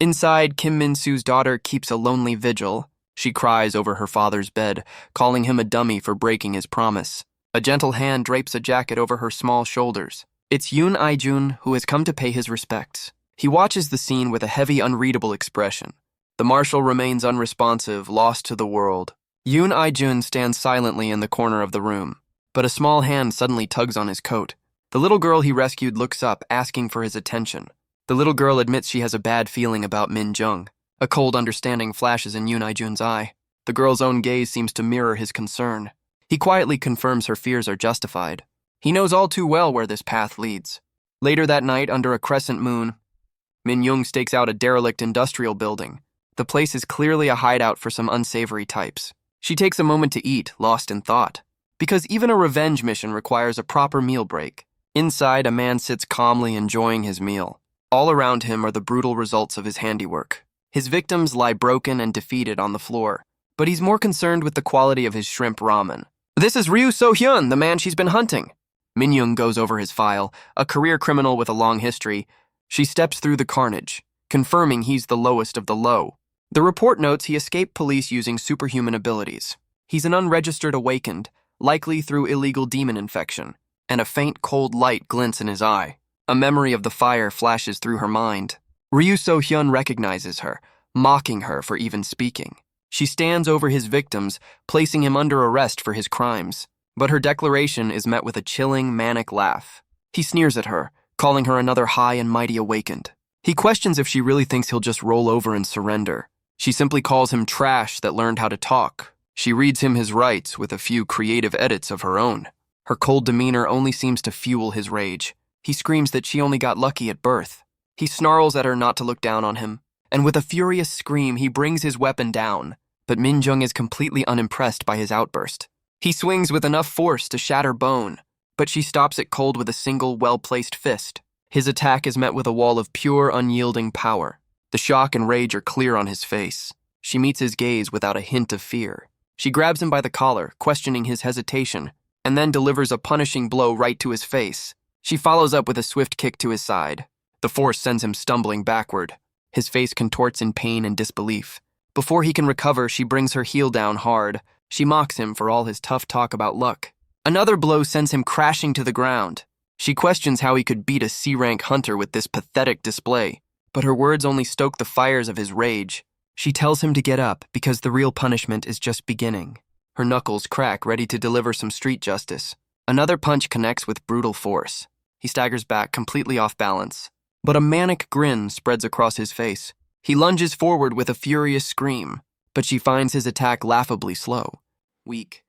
Inside, Kim Min-soo's daughter keeps a lonely vigil. She cries over her father's bed, calling him a dummy for breaking his promise. A gentle hand drapes a jacket over her small shoulders. It's Yoon Ijun who has come to pay his respects. He watches the scene with a heavy, unreadable expression. The marshal remains unresponsive, lost to the world. Yoon Ijun stands silently in the corner of the room, but a small hand suddenly tugs on his coat. The little girl he rescued looks up, asking for his attention. The little girl admits she has a bad feeling about Min Jung. A cold understanding flashes in Yoon Ijun's eye. The girl's own gaze seems to mirror his concern. He quietly confirms her fears are justified. He knows all too well where this path leads. Later that night, under a crescent moon, Min Jung stakes out a derelict industrial building. The place is clearly a hideout for some unsavory types. She takes a moment to eat, lost in thought. Because even a revenge mission requires a proper meal break. Inside, a man sits calmly enjoying his meal. All around him are the brutal results of his handiwork. His victims lie broken and defeated on the floor, but he's more concerned with the quality of his shrimp ramen. This is Ryu So-hyun, the man she's been hunting. Min Young goes over his file, a career criminal with a long history. She steps through the carnage, confirming he's the lowest of the low. The report notes he escaped police using superhuman abilities. He's an unregistered awakened, likely through illegal demon infection, and a faint cold light glints in his eye. A memory of the fire flashes through her mind. Ryu So-hyun recognizes her, mocking her for even speaking. She stands over his victims, placing him under arrest for his crimes. But her declaration is met with a chilling, manic laugh. He sneers at her, calling her another high and mighty awakened. He questions if she really thinks he'll just roll over and surrender. She simply calls him trash that learned how to talk. She reads him his rights with a few creative edits of her own. Her cold demeanor only seems to fuel his rage. He screams that she only got lucky at birth. He snarls at her not to look down on him, and with a furious scream, he brings his weapon down. But Min-jung is completely unimpressed by his outburst. He swings with enough force to shatter bone, but she stops it cold with a single, well-placed fist. His attack is met with a wall of pure, unyielding power. The shock and rage are clear on his face. She meets his gaze without a hint of fear. She grabs him by the collar, questioning his hesitation, and then delivers a punishing blow right to his face. She follows up with a swift kick to his side. The force sends him stumbling backward. His face contorts in pain and disbelief. Before he can recover, she brings her heel down hard. She mocks him for all his tough talk about luck. Another blow sends him crashing to the ground. She questions how he could beat a C-rank hunter with this pathetic display, but her words only stoke the fires of his rage. She tells him to get up because the real punishment is just beginning. Her knuckles crack, ready to deliver some street justice. Another punch connects with brutal force. He staggers back, completely off balance. But a manic grin spreads across his face. He lunges forward with a furious scream, but she finds his attack laughably slow, weak,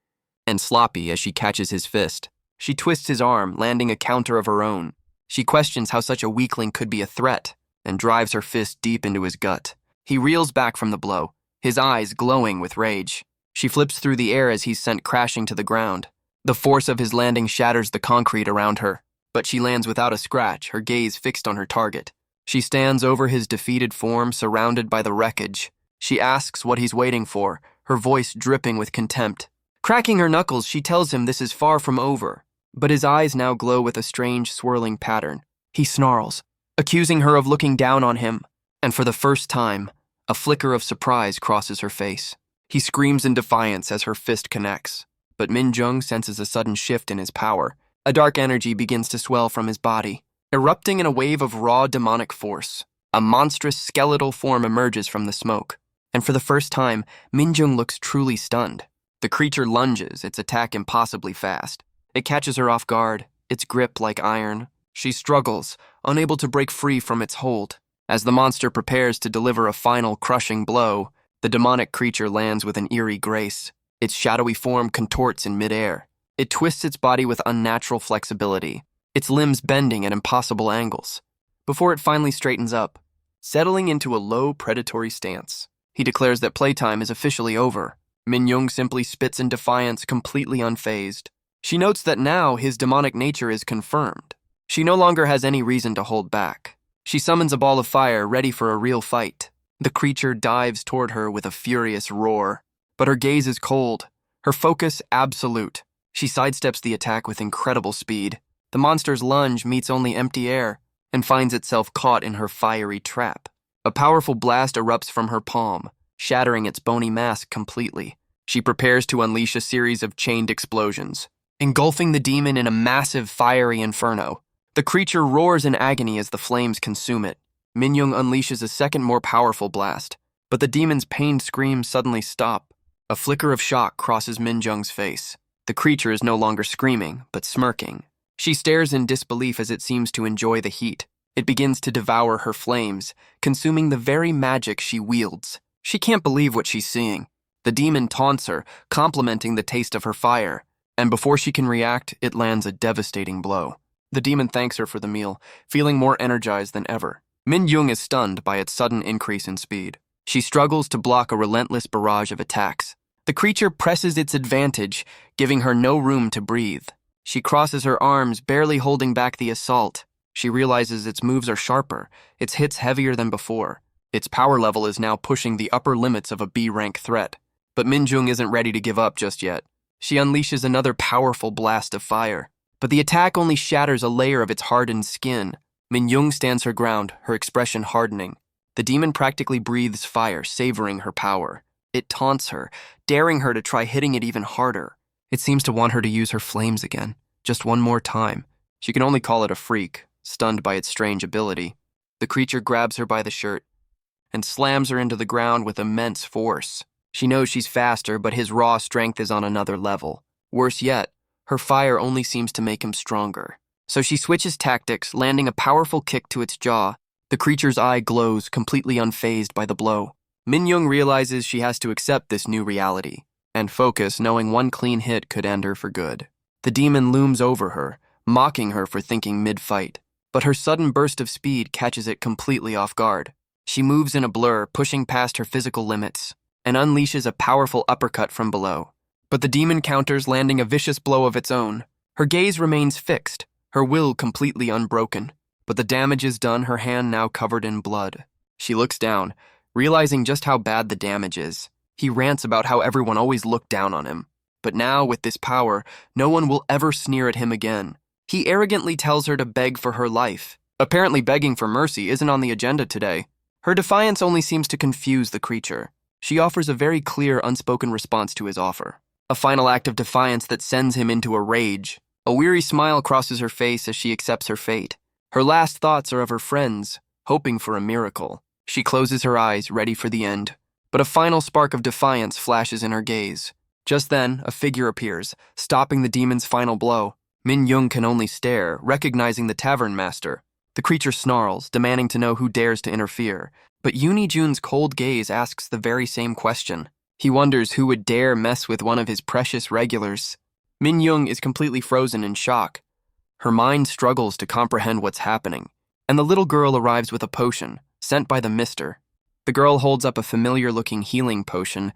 and sloppy as she catches his fist. She twists his arm, landing a counter of her own. She questions how such a weakling could be a threat, and drives her fist deep into his gut. He reels back from the blow, his eyes glowing with rage. She flips through the air as he's sent crashing to the ground. The force of his landing shatters the concrete around her, but she lands without a scratch, her gaze fixed on her target. She stands over his defeated form, surrounded by the wreckage. She asks what he's waiting for, her voice dripping with contempt. Cracking her knuckles, she tells him this is far from over, but his eyes now glow with a strange, swirling pattern. He snarls, accusing her of looking down on him, and for the first time, a flicker of surprise crosses her face. He screams in defiance as her fist connects, but Min-jung senses a sudden shift in his power. A dark energy begins to swell from his body, erupting in a wave of raw demonic force. A monstrous skeletal form emerges from the smoke, and for the first time, Min-jung looks truly stunned. The creature lunges, its attack impossibly fast. It catches her off guard, its grip like iron. She struggles, unable to break free from its hold. As the monster prepares to deliver a final crushing blow, the demonic creature lands with an eerie grace. Its shadowy form contorts in midair. It twists its body with unnatural flexibility, its limbs bending at impossible angles, before it finally straightens up, settling into a low, predatory stance. He declares that playtime is officially over. Min-jung simply spits in defiance, completely unfazed. She notes that now his demonic nature is confirmed. She no longer has any reason to hold back. She summons a ball of fire, ready for a real fight. The creature dives toward her with a furious roar, but her gaze is cold, her focus absolute. She sidesteps the attack with incredible speed. The monster's lunge meets only empty air and finds itself caught in her fiery trap. A powerful blast erupts from her palm, shattering its bony mask completely. She prepares to unleash a series of chained explosions, engulfing the demon in a massive fiery inferno. The creature roars in agony as the flames consume it. Min-jung unleashes a second more powerful blast, but the demon's pained screams suddenly stop. A flicker of shock crosses Min-jung's face. The creature is no longer screaming, but smirking. She stares in disbelief as it seems to enjoy the heat. It begins to devour her flames, consuming the very magic she wields. She can't believe what she's seeing. The demon taunts her, complimenting the taste of her fire, and before she can react, it lands a devastating blow. The demon thanks her for the meal, feeling more energized than ever. Min-jung is stunned by its sudden increase in speed. She struggles to block a relentless barrage of attacks. The creature presses its advantage, giving her no room to breathe. She crosses her arms, barely holding back the assault. She realizes its moves are sharper, its hits heavier than before. Its power level is now pushing the upper limits of a B-rank threat. But Min-jung isn't ready to give up just yet. She unleashes another powerful blast of fire, but the attack only shatters a layer of its hardened skin. Min-jung stands her ground, her expression hardening. The demon practically breathes fire, savoring her power. It taunts her, daring her to try hitting it even harder. It seems to want her to use her flames again, just one more time. She can only call it a freak, stunned by its strange ability. The creature grabs her by the shirt and slams her into the ground with immense force. She knows she's faster, but his raw strength is on another level. Worse yet, her fire only seems to make him stronger. So she switches tactics, landing a powerful kick to its jaw. The creature's eye glows, completely unfazed by the blow. Min-young realizes she has to accept this new reality and focus, knowing one clean hit could end her for good. The demon looms over her, mocking her for thinking mid-fight, but her sudden burst of speed catches it completely off guard. She moves in a blur, pushing past her physical limits, and unleashes a powerful uppercut from below. But the demon counters, landing a vicious blow of its own. Her gaze remains fixed, her will completely unbroken, but the damage is done, her hand now covered in blood. She looks down, realizing just how bad the damage is. He rants about how everyone always looked down on him. But now, with this power, no one will ever sneer at him again. He arrogantly tells her to beg for her life. Apparently begging for mercy isn't on the agenda today. Her defiance only seems to confuse the creature. She offers a very clear, unspoken response to his offer. A final act of defiance that sends him into a rage. A weary smile crosses her face as she accepts her fate. Her last thoughts are of her friends, hoping for a miracle. She closes her eyes, ready for the end. But a final spark of defiance flashes in her gaze. Just then, a figure appears, stopping the demon's final blow. Min-young can only stare, recognizing the tavern master. The creature snarls, demanding to know who dares to interfere. But Yoonijun's cold gaze asks the very same question. He wonders who would dare mess with one of his precious regulars. Min-young is completely frozen in shock. Her mind struggles to comprehend what's happening, and the little girl arrives with a potion, sent by the mister. The girl holds up a familiar-looking healing potion.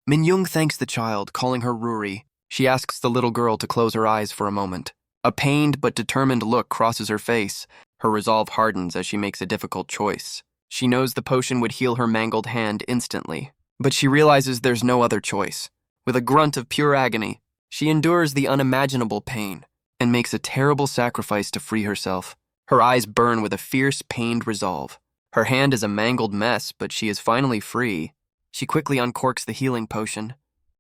Min-young thanks the child, calling her Ruri. She asks the little girl to close her eyes for a moment. A pained but determined look crosses her face. Her resolve hardens as she makes a difficult choice. She knows the potion would heal her mangled hand instantly, but she realizes there's no other choice. With a grunt of pure agony, she endures the unimaginable pain and makes a terrible sacrifice to free herself. Her eyes burn with a fierce, pained resolve. Her hand is a mangled mess, but she is finally free. She quickly uncorks the healing potion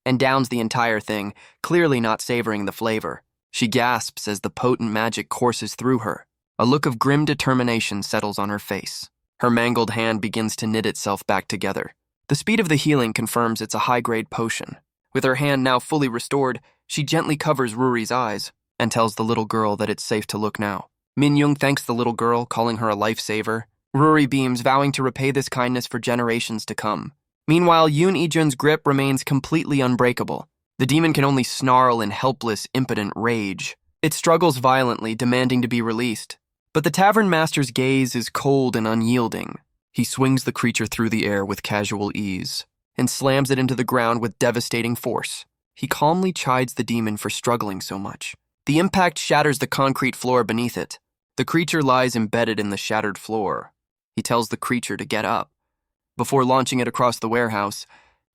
and downs the entire thing, clearly not savoring the flavor. She gasps as the potent magic courses through her. A look of grim determination settles on her face. Her mangled hand begins to knit itself back together. The speed of the healing confirms it's a high-grade potion. With her hand now fully restored, she gently covers Ruri's eyes and tells the little girl that it's safe to look now. Min-young thanks the little girl, calling her a lifesaver. Ruri beams, vowing to repay this kindness for generations to come. Meanwhile, Yoon-ijun's grip remains completely unbreakable. The demon can only snarl in helpless, impotent rage. It struggles violently, demanding to be released. But the tavern master's gaze is cold and unyielding. He swings the creature through the air with casual ease and slams it into the ground with devastating force. He calmly chides the demon for struggling so much. The impact shatters the concrete floor beneath it. The creature lies embedded in the shattered floor. He tells the creature to get up. Before launching it across the warehouse,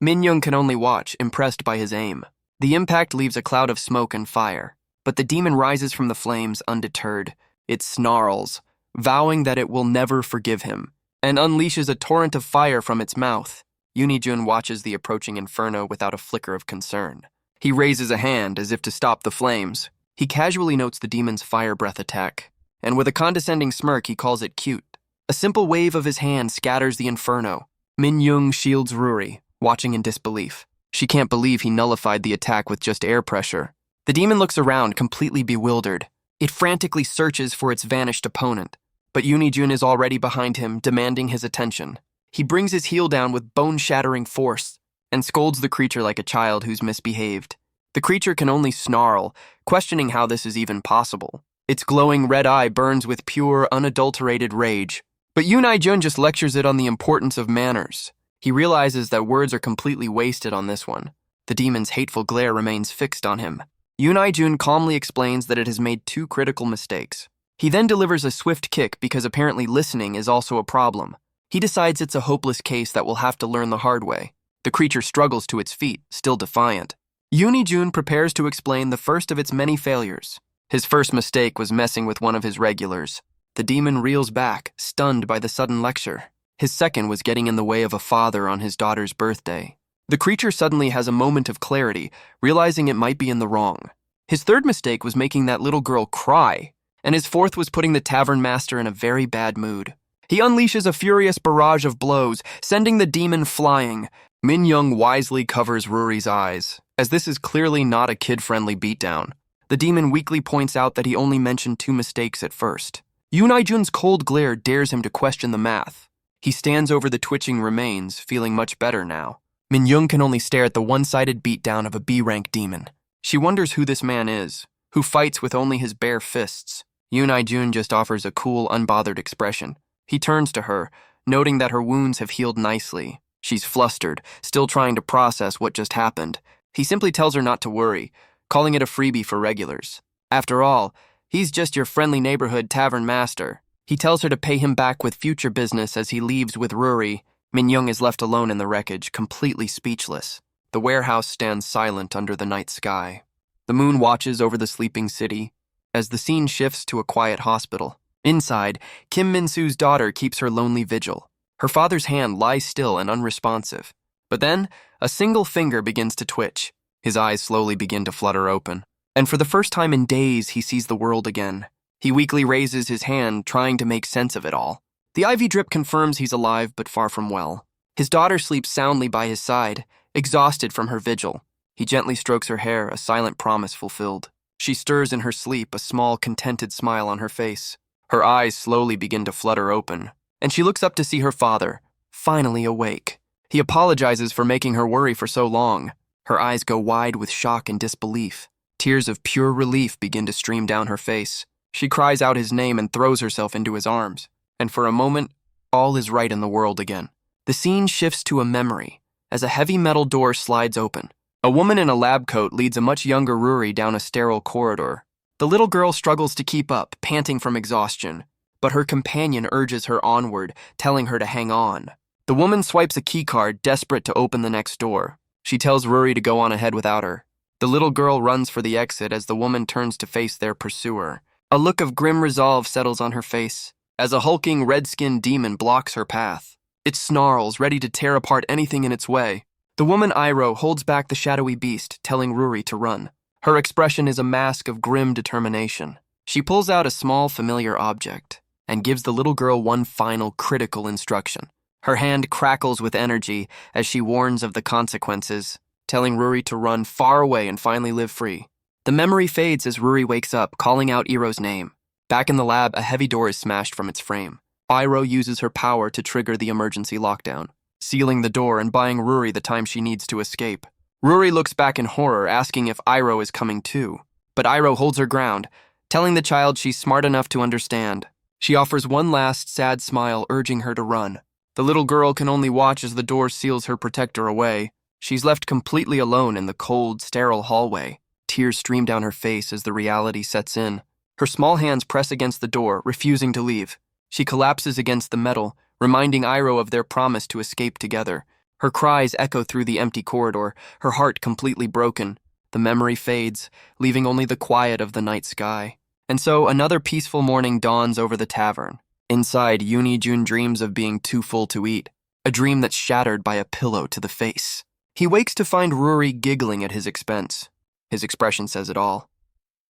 Min-young can only watch, impressed by his aim. The impact leaves a cloud of smoke and fire, but the demon rises from the flames undeterred. It snarls, vowing that it will never forgive him, and unleashes a torrent of fire from its mouth. Yoonijun watches the approaching inferno without a flicker of concern. He raises a hand as if to stop the flames. He casually notes the demon's fire breath attack, and with a condescending smirk he calls it cute. A simple wave of his hand scatters the inferno. Min-young shields Ruri, watching in disbelief. She can't believe he nullified the attack with just air pressure. The demon looks around, completely bewildered. It frantically searches for its vanished opponent, but Yoonijun is already behind him, demanding his attention. He brings his heel down with bone-shattering force and scolds the creature like a child who's misbehaved. The creature can only snarl, questioning how this is even possible. Its glowing red eye burns with pure, unadulterated rage. But Yoonijun just lectures it on the importance of manners. He realizes that words are completely wasted on this one. The demon's hateful glare remains fixed on him. Yoonijun calmly explains that it has made two critical mistakes. He then delivers a swift kick because apparently listening is also a problem. He decides it's a hopeless case that will have to learn the hard way. The creature struggles to its feet, still defiant. Yoonijun prepares to explain the first of its many failures. His first mistake was messing with one of his regulars. The demon reels back, stunned by the sudden lecture. His second was getting in the way of a father on his daughter's birthday. The creature suddenly has a moment of clarity, realizing it might be in the wrong. His third mistake was making that little girl cry, and his fourth was putting the tavern master in a very bad mood. He unleashes a furious barrage of blows, sending the demon flying. Min-young wisely covers Ruri's eyes, as this is clearly not a kid-friendly beatdown. The demon weakly points out that he only mentioned 2 mistakes at first. Yoon Jun's cold glare dares him to question the math. He stands over the twitching remains, feeling much better now. Min-young can only stare at the one-sided beatdown of a B-rank demon. She wonders who this man is, who fights with only his bare fists. Yoon Jun just offers a cool, unbothered expression. He turns to her, noting that her wounds have healed nicely. She's flustered, still trying to process what just happened. He simply tells her not to worry, calling it a freebie for regulars. After all, he's just your friendly neighborhood tavern master. He tells her to pay him back with future business as he leaves with Ruri. Min-young is left alone in the wreckage, completely speechless. The warehouse stands silent under the night sky. The moon watches over the sleeping city as the scene shifts to a quiet hospital. Inside, Kim Min-soo's daughter keeps her lonely vigil. Her father's hand lies still and unresponsive. But then, a single finger begins to twitch. His eyes slowly begin to flutter open. And for the first time in days, he sees the world again. He weakly raises his hand, trying to make sense of it all. The IV drip confirms he's alive, but far from well. His daughter sleeps soundly by his side, exhausted from her vigil. He gently strokes her hair, a silent promise fulfilled. She stirs in her sleep, a small, contented smile on her face. Her eyes slowly begin to flutter open, and she looks up to see her father, finally awake. He apologizes for making her worry for so long. Her eyes go wide with shock and disbelief. Tears of pure relief begin to stream down her face. She cries out his name and throws herself into his arms. And for a moment, all is right in the world again. The scene shifts to a memory as a heavy metal door slides open. A woman in a lab coat leads a much younger Ruri down a sterile corridor. The little girl struggles to keep up, panting from exhaustion, but her companion urges her onward, telling her to hang on. The woman swipes a keycard, desperate to open the next door. She tells Ruri to go on ahead without her. The little girl runs for the exit as the woman turns to face their pursuer. A look of grim resolve settles on her face as a hulking red-skinned demon blocks her path. It snarls, ready to tear apart anything in its way. The woman Iroh holds back the shadowy beast, telling Ruri to run. Her expression is a mask of grim determination. She pulls out a small, familiar object and gives the little girl one final, critical instruction. Her hand crackles with energy as she warns of the consequences, telling Ruri to run far away and finally live free. The memory fades as Ruri wakes up, calling out Iroh's name. Back in the lab, a heavy door is smashed from its frame. Iroh uses her power to trigger the emergency lockdown, sealing the door and buying Ruri the time she needs to escape. Ruri looks back in horror, asking if Iroh is coming too. But Iroh holds her ground, telling the child she's smart enough to understand. She offers one last sad smile, urging her to run. The little girl can only watch as the door seals her protector away. She's left completely alone in the cold, sterile hallway. Tears stream down her face as the reality sets in. Her small hands press against the door, refusing to leave. She collapses against the metal, reminding Iroh of their promise to escape together. Her cries echo through the empty corridor, her heart completely broken. The memory fades, leaving only the quiet of the night sky. And so another peaceful morning dawns over the tavern. Inside, Yoon Jun dreams of being too full to eat, a dream that's shattered by a pillow to the face. He wakes to find Ruri giggling at his expense. His expression says it all.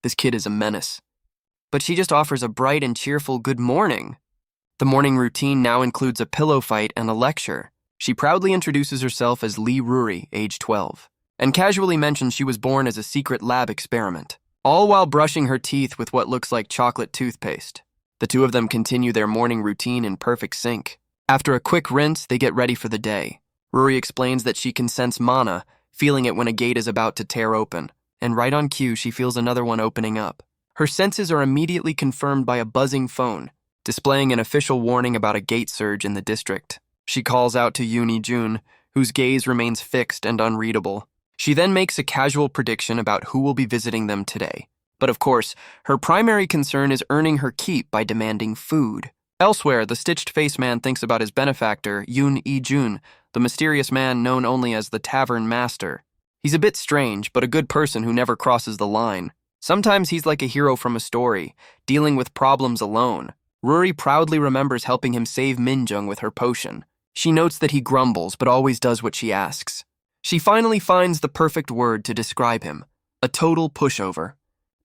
This kid is a menace. But she just offers a bright and cheerful good morning. The morning routine now includes a pillow fight and a lecture. She proudly introduces herself as Lee Ruri, age 12, and casually mentions she was born as a secret lab experiment, all while brushing her teeth with what looks like chocolate toothpaste. The two of them continue their morning routine in perfect sync. After a quick rinse, they get ready for the day. Ruri explains that she can sense mana, feeling it when a gate is about to tear open, and right on cue, she feels another one opening up. Her senses are immediately confirmed by a buzzing phone, displaying an official warning about a gate surge in the district. She calls out to Yoon Jun, whose gaze remains fixed and unreadable. She then makes a casual prediction about who will be visiting them today. But of course, her primary concern is earning her keep by demanding food. Elsewhere, the stitched face man thinks about his benefactor, Yoon Jun, the mysterious man known only as the tavern master. He's a bit strange, but a good person who never crosses the line. Sometimes he's like a hero from a story, dealing with problems alone. Ruri proudly remembers helping him save Minjung with her potion. She notes that he grumbles, but always does what she asks. She finally finds the perfect word to describe him, a total pushover.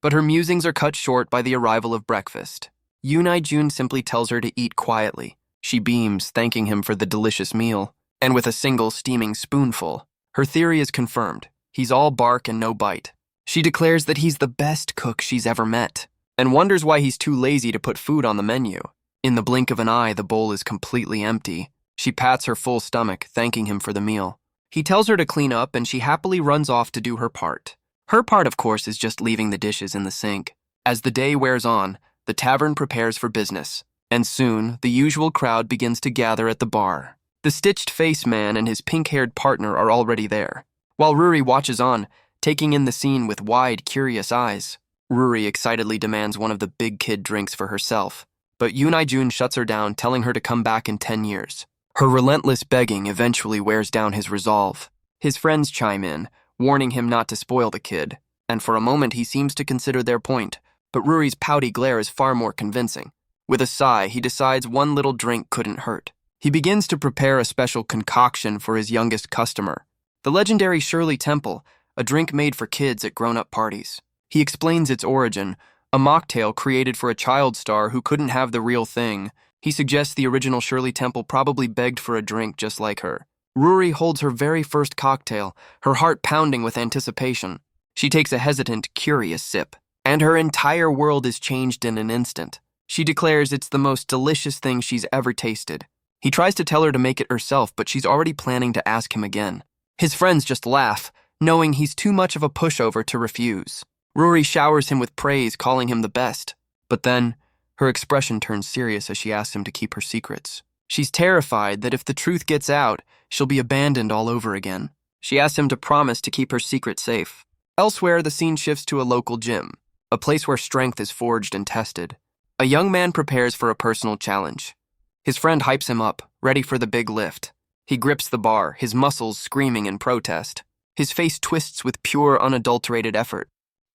But her musings are cut short by the arrival of breakfast. Yoon Jun simply tells her to eat quietly. She beams, thanking him for the delicious meal. And with a single steaming spoonful, her theory is confirmed. He's all bark and no bite. She declares that he's the best cook she's ever met, and wonders why he's too lazy to put food on the menu. In the blink of an eye, the bowl is completely empty. She pats her full stomach, thanking him for the meal. He tells her to clean up, and she happily runs off to do her part. Her part, of course, is just leaving the dishes in the sink. As the day wears on, the tavern prepares for business, and soon the usual crowd begins to gather at the bar. The stitched-faced man and his pink-haired partner are already there, while Ruri watches on, taking in the scene with wide, curious eyes. Ruri excitedly demands one of the big kid drinks for herself, but Yoon Jun shuts her down, telling her to come back in 10 years. Her relentless begging eventually wears down his resolve. His friends chime in, warning him not to spoil the kid, and for a moment he seems to consider their point, but Ruri's pouty glare is far more convincing. With a sigh, he decides one little drink couldn't hurt. He begins to prepare a special concoction for his youngest customer, the legendary Shirley Temple, a drink made for kids at grown-up parties. He explains its origin, a mocktail created for a child star who couldn't have the real thing. He suggests the original Shirley Temple probably begged for a drink just like her. Ruri holds her very first cocktail, her heart pounding with anticipation. She takes a hesitant, curious sip, and her entire world is changed in an instant. She declares it's the most delicious thing she's ever tasted. He tries to tell her to make it herself, but she's already planning to ask him again. His friends just laugh, knowing he's too much of a pushover to refuse. Ruri showers him with praise, calling him the best. But then, her expression turns serious as she asks him to keep her secrets. She's terrified that if the truth gets out, she'll be abandoned all over again. She asks him to promise to keep her secret safe. Elsewhere, the scene shifts to a local gym, a place where strength is forged and tested. A young man prepares for a personal challenge. His friend hypes him up, ready for the big lift. He grips the bar, his muscles screaming in protest. His face twists with pure, unadulterated effort.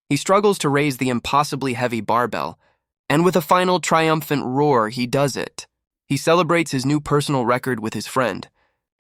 He struggles to raise the impossibly heavy barbell, and with a final triumphant roar, he does it. He celebrates his new personal record with his friend.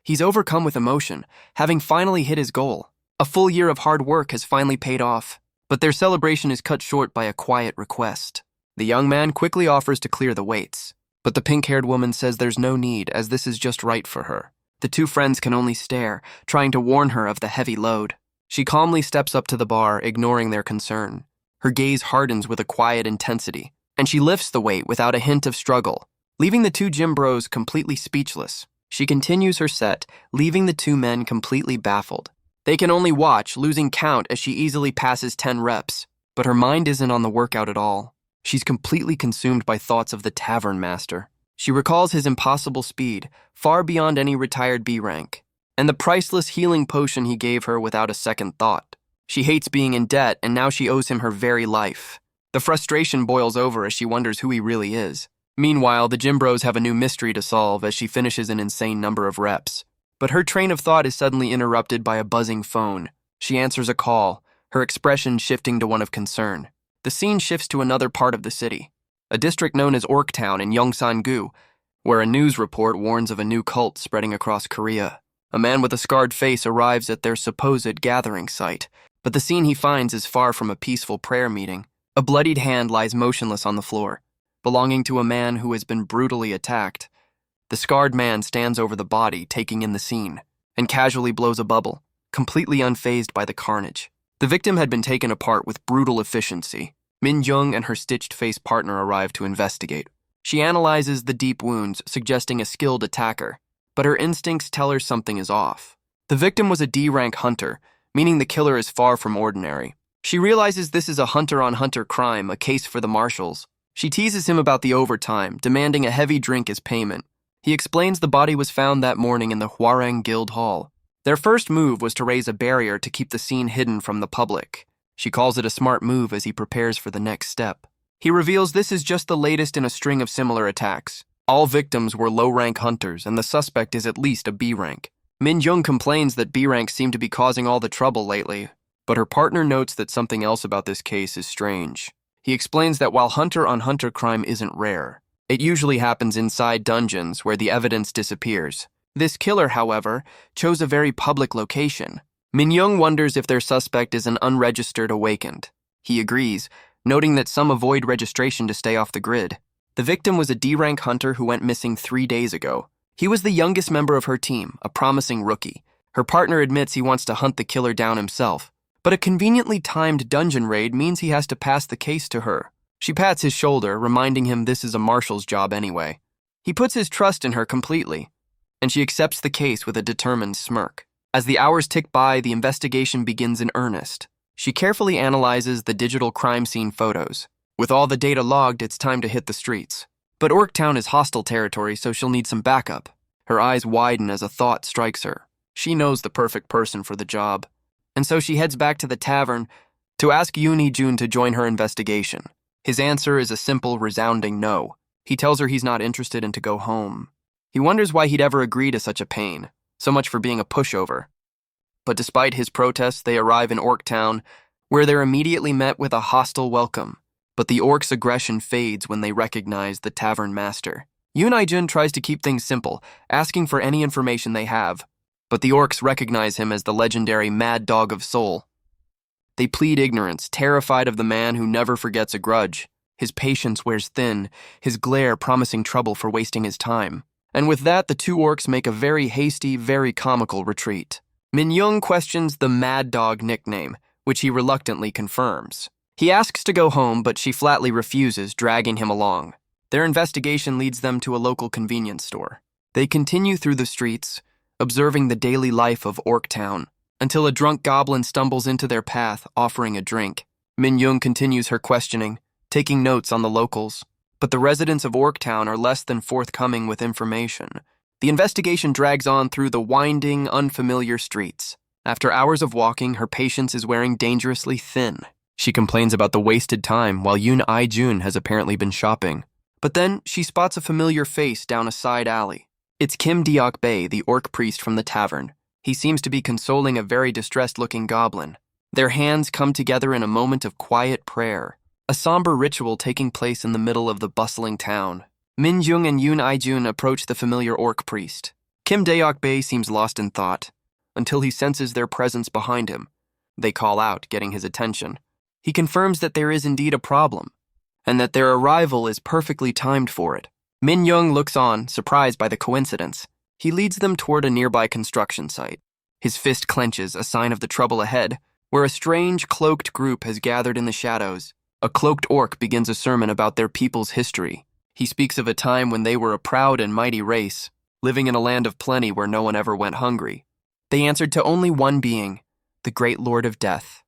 He's overcome with emotion, having finally hit his goal. A full year of hard work has finally paid off, but their celebration is cut short by a quiet request. The young man quickly offers to clear the weights, but the pink-haired woman says there's no need, as this is just right for her. The two friends can only stare, trying to warn her of the heavy load. She calmly steps up to the bar, ignoring their concern. Her gaze hardens with a quiet intensity, and she lifts the weight without a hint of struggle, leaving the two gym bros completely speechless. She continues her set, leaving the two men completely baffled. They can only watch, losing count as she easily passes 10 reps, but her mind isn't on the workout at all. She's completely consumed by thoughts of the tavern master. She recalls his impossible speed, far beyond any retired B rank, and the priceless healing potion he gave her without a second thought. She hates being in debt, and now she owes him her very life. The frustration boils over as she wonders who he really is. Meanwhile, the gym bros have a new mystery to solve as she finishes an insane number of reps. But her train of thought is suddenly interrupted by a buzzing phone. She answers a call, her expression shifting to one of concern. The scene shifts to another part of the city, a district known as Orktown in Yongsan-gu, where a news report warns of a new cult spreading across Korea. A man with a scarred face arrives at their supposed gathering site, but the scene he finds is far from a peaceful prayer meeting. A bloodied hand lies motionless on the floor, belonging to a man who has been brutally attacked. The scarred man stands over the body, taking in the scene, and casually blows a bubble, completely unfazed by the carnage. The victim had been taken apart with brutal efficiency. Min Jung and her stitched-faced partner arrive to investigate. She analyzes the deep wounds, suggesting a skilled attacker, but her instincts tell her something is off. The victim was a D-rank hunter, meaning the killer is far from ordinary. She realizes this is a hunter-on-hunter crime, a case for the marshals. She teases him about the overtime, demanding a heavy drink as payment. He explains the body was found that morning in the Hwarang Guild Hall. Their first move was to raise a barrier to keep the scene hidden from the public. She calls it a smart move as he prepares for the next step. He reveals this is just the latest in a string of similar attacks. All victims were low-rank hunters, and the suspect is at least a B rank. Min Jung complains that B ranks seem to be causing all the trouble lately, but her partner notes that something else about this case is strange. He explains that while hunter-on-hunter crime isn't rare, it usually happens inside dungeons where the evidence disappears. This killer, however, chose a very public location. Min Jung wonders if their suspect is an unregistered awakened. He agrees, noting that some avoid registration to stay off the grid. The victim was a D-rank hunter who went missing 3 days ago. He was the youngest member of her team, a promising rookie. Her partner admits he wants to hunt the killer down himself, But a conveniently timed dungeon raid means he has to pass the case to her. She pats his shoulder, reminding him this is a marshal's job anyway. He puts his trust in her completely, and she accepts the case with a determined smirk. As the hours tick by, the investigation begins in earnest. She carefully analyzes the digital crime scene photos. With all the data logged, it's time to hit the streets. But Orktown is hostile territory, so she'll need some backup. Her eyes widen as a thought strikes her. She knows the perfect person for the job. And so she heads back to the tavern to ask Yoon Jun to join her investigation. His answer is a simple, resounding no. He tells her he's not interested and to go home. He wonders why he'd ever agree to such a pain. So much for being a pushover. But despite his protests, they arrive in Orktown, where they're immediately met with a hostile welcome. But the orcs' aggression fades when they recognize the tavern master. Yoon Jun tries to keep things simple, asking for any information they have. But the orcs recognize him as the legendary Mad Dog of Soul. They plead ignorance, terrified of the man who never forgets a grudge. His patience wears thin, his glare promising trouble for wasting his time. And with that, the two orcs make a very hasty, very comical retreat. Min Young questions the Mad Dog nickname, which he reluctantly confirms. He asks to go home, but she flatly refuses, dragging him along. Their investigation leads them to a local convenience store. They continue through the streets, observing the daily life of Orktown, until a drunk goblin stumbles into their path, offering a drink. Min Young continues her questioning, taking notes on the locals. But the residents of Orktown are less than forthcoming with information. The investigation drags on through the winding, unfamiliar streets. After hours of walking, her patience is wearing dangerously thin. She complains about the wasted time while Yoon Jun has apparently been shopping. But then she spots a familiar face down a side alley. It's Kim Deok Bae, the orc priest from the tavern. He seems to be consoling a very distressed-looking goblin. Their hands come together in a moment of quiet prayer. A somber ritual taking place in the middle of the bustling town. Min Jung and Yoon Jun approach the familiar orc priest. Kim Deok Bae seems lost in thought, until he senses their presence behind him. They call out, getting his attention. He confirms that there is indeed a problem, and that their arrival is perfectly timed for it. Min Young looks on, surprised by the coincidence. He leads them toward a nearby construction site. His fist clenches, a sign of the trouble ahead, where a strange, cloaked group has gathered in the shadows. A cloaked orc begins a sermon about their people's history. He speaks of a time when they were a proud and mighty race, living in a land of plenty where no one ever went hungry. They answered to only one being, the great Lord of Death.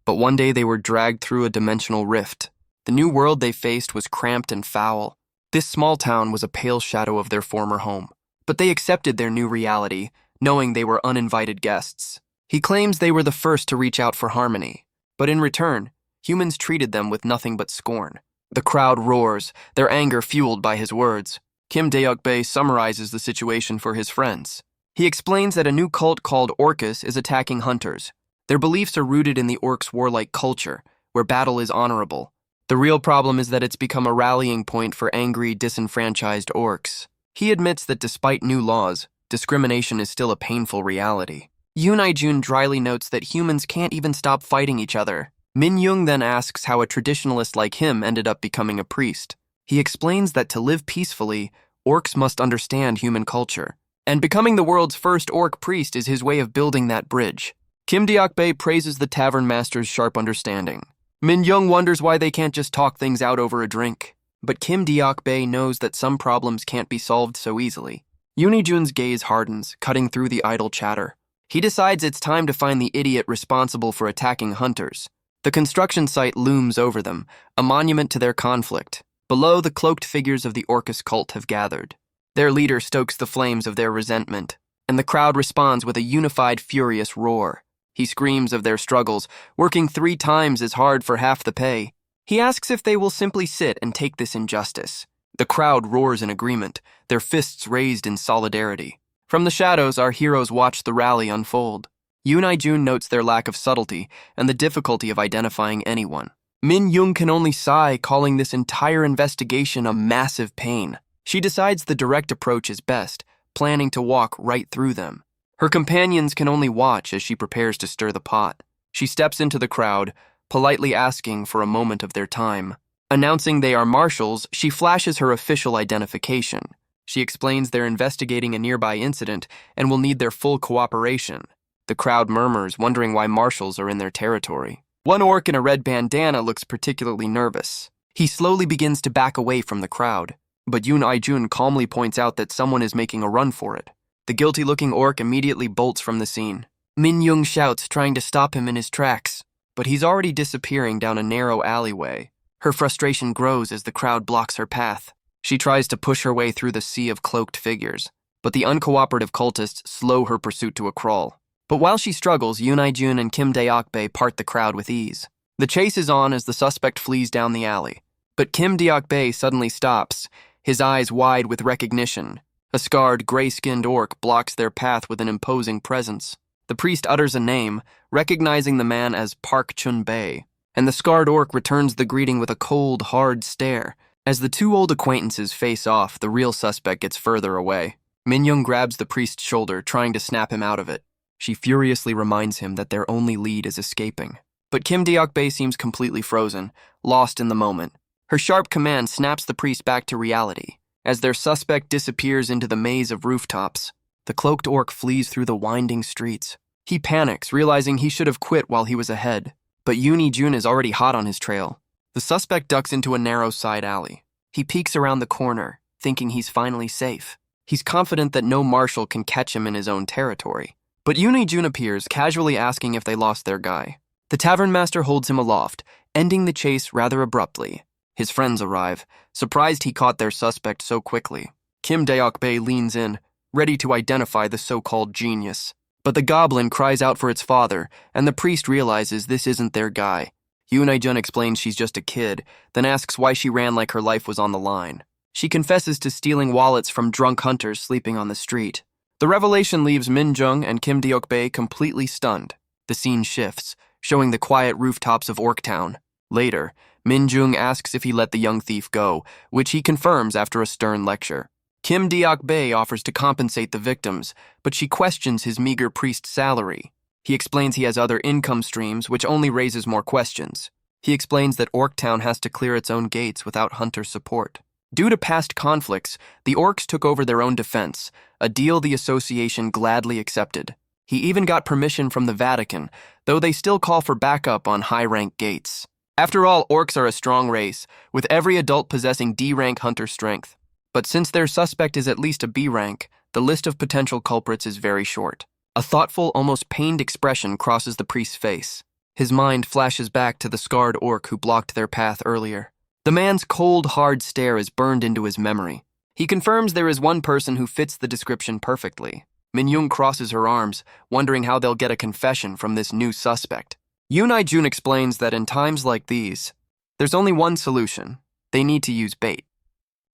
But one day they were dragged through a dimensional rift. The new world they faced was cramped and foul. This small town was a pale shadow of their former home. But they accepted their new reality, knowing they were uninvited guests. He claims they were the first to reach out for harmony, but in return, humans treated them with nothing but scorn. The crowd roars, their anger fueled by his words. Kim Deok Bae summarizes the situation for his friends. He explains that a new cult called Orcus is attacking hunters. Their beliefs are rooted in the orcs' warlike culture, where battle is honorable. The real problem is that it's become a rallying point for angry, disenfranchised orcs. He admits that despite new laws, discrimination is still a painful reality. Yoon Jun dryly notes that humans can't even stop fighting each other. Min Young then asks how a traditionalist like him ended up becoming a priest. He explains that to live peacefully, orcs must understand human culture. And becoming the world's first orc priest is his way of building that bridge. Kim Deok Bae praises the tavern master's sharp understanding. Min Young wonders why they can't just talk things out over a drink. But Kim Deok Bae knows that some problems can't be solved so easily. Yoon Jun's gaze hardens, cutting through the idle chatter. He decides it's time to find the idiot responsible for attacking hunters. The construction site looms over them, a monument to their conflict. Below, the cloaked figures of the Orcus cult have gathered. Their leader stokes the flames of their resentment, and the crowd responds with a unified, furious roar. He screams of their struggles, working 3 times as hard for half the pay. He asks if they will simply sit and take this injustice. The crowd roars in agreement, their fists raised in solidarity. From the shadows, our heroes watch the rally unfold. Yoon Jun notes their lack of subtlety and the difficulty of identifying anyone. Min Young can only sigh, calling this entire investigation a massive pain. She decides the direct approach is best, planning to walk right through them. Her companions can only watch as she prepares to stir the pot. She steps into the crowd, politely asking for a moment of their time. Announcing they are marshals, she flashes her official identification. She explains they're investigating a nearby incident and will need their full cooperation. The crowd murmurs, wondering why marshals are in their territory. One orc in a red bandana looks particularly nervous. He slowly begins to back away from the crowd, but Yoon Ai-jun calmly points out that someone is making a run for it. The guilty-looking orc immediately bolts from the scene. Min Young shouts, trying to stop him in his tracks, but he's already disappearing down a narrow alleyway. Her frustration grows as the crowd blocks her path. She tries to push her way through the sea of cloaked figures, but the uncooperative cultists slow her pursuit to a crawl. But while she struggles, Yoon Ai-jun and Kim Dae-ok part the crowd with ease. The chase is on as the suspect flees down the alley. But Kim Dae-ok suddenly stops, his eyes wide with recognition. A scarred, gray-skinned orc blocks their path with an imposing presence. The priest utters a name, recognizing the man as Park Chun-bae, and the scarred orc returns the greeting with a cold, hard stare. As the two old acquaintances face off, the real suspect gets further away. Min-young grabs the priest's shoulder, trying to snap him out of it. She furiously reminds him that their only lead is escaping. But Kim Dae-ok seems completely frozen, lost in the moment. Her sharp command snaps the priest back to reality. As their suspect disappears into the maze of rooftops, the cloaked orc flees through the winding streets. He panics, realizing he should have quit while he was ahead. But Yoon Ai-jun is already hot on his trail. The suspect ducks into a narrow side alley. He peeks around the corner, thinking he's finally safe. He's confident that no marshal can catch him in his own territory. But Yoon Ai-jun appears, casually asking if they lost their guy. The tavern master holds him aloft, ending the chase rather abruptly. His friends arrive, surprised he caught their suspect so quickly. Kim Dae-ok leans in, ready to identify the so-called genius. But the goblin cries out for its father, and the priest realizes this isn't their guy. Yoon Ai-jun explains she's just a kid, then asks why she ran like her life was on the line. She confesses to stealing wallets from drunk hunters sleeping on the street. The revelation leaves Min Jung and Kim Dae-ok completely stunned. The scene shifts, showing the quiet rooftops of Orktown. Later, Min Jung asks if he let the young thief go, which he confirms after a stern lecture. Kim Dae-ok offers to compensate the victims, but she questions his meager priest salary. He explains he has other income streams, which only raises more questions. He explains that Orktown has to clear its own gates without hunter support. Due to past conflicts, the orcs took over their own defense, a deal the association gladly accepted. He even got permission from the Vatican, though they still call for backup on high-rank gates. After all, orcs are a strong race, with every adult possessing D-rank hunter strength. But since their suspect is at least a B rank, the list of potential culprits is very short. A thoughtful, almost pained expression crosses the priest's face. His mind flashes back to the scarred orc who blocked their path earlier. The man's cold, hard stare is burned into his memory. He confirms there is one person who fits the description perfectly. Min-young crosses her arms, wondering how they'll get a confession from this new suspect. Yoon Ai-jun explains that in times like these, there's only one solution. They need to use bait.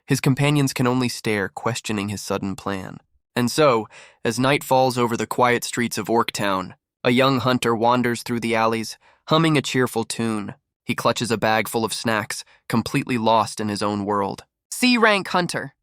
His companions can only stare, questioning his sudden plan. And so, as night falls over the quiet streets of Orktown, a young hunter wanders through the alleys, humming a cheerful tune. He clutches a bag full of snacks, completely lost in his own world. C-rank hunter.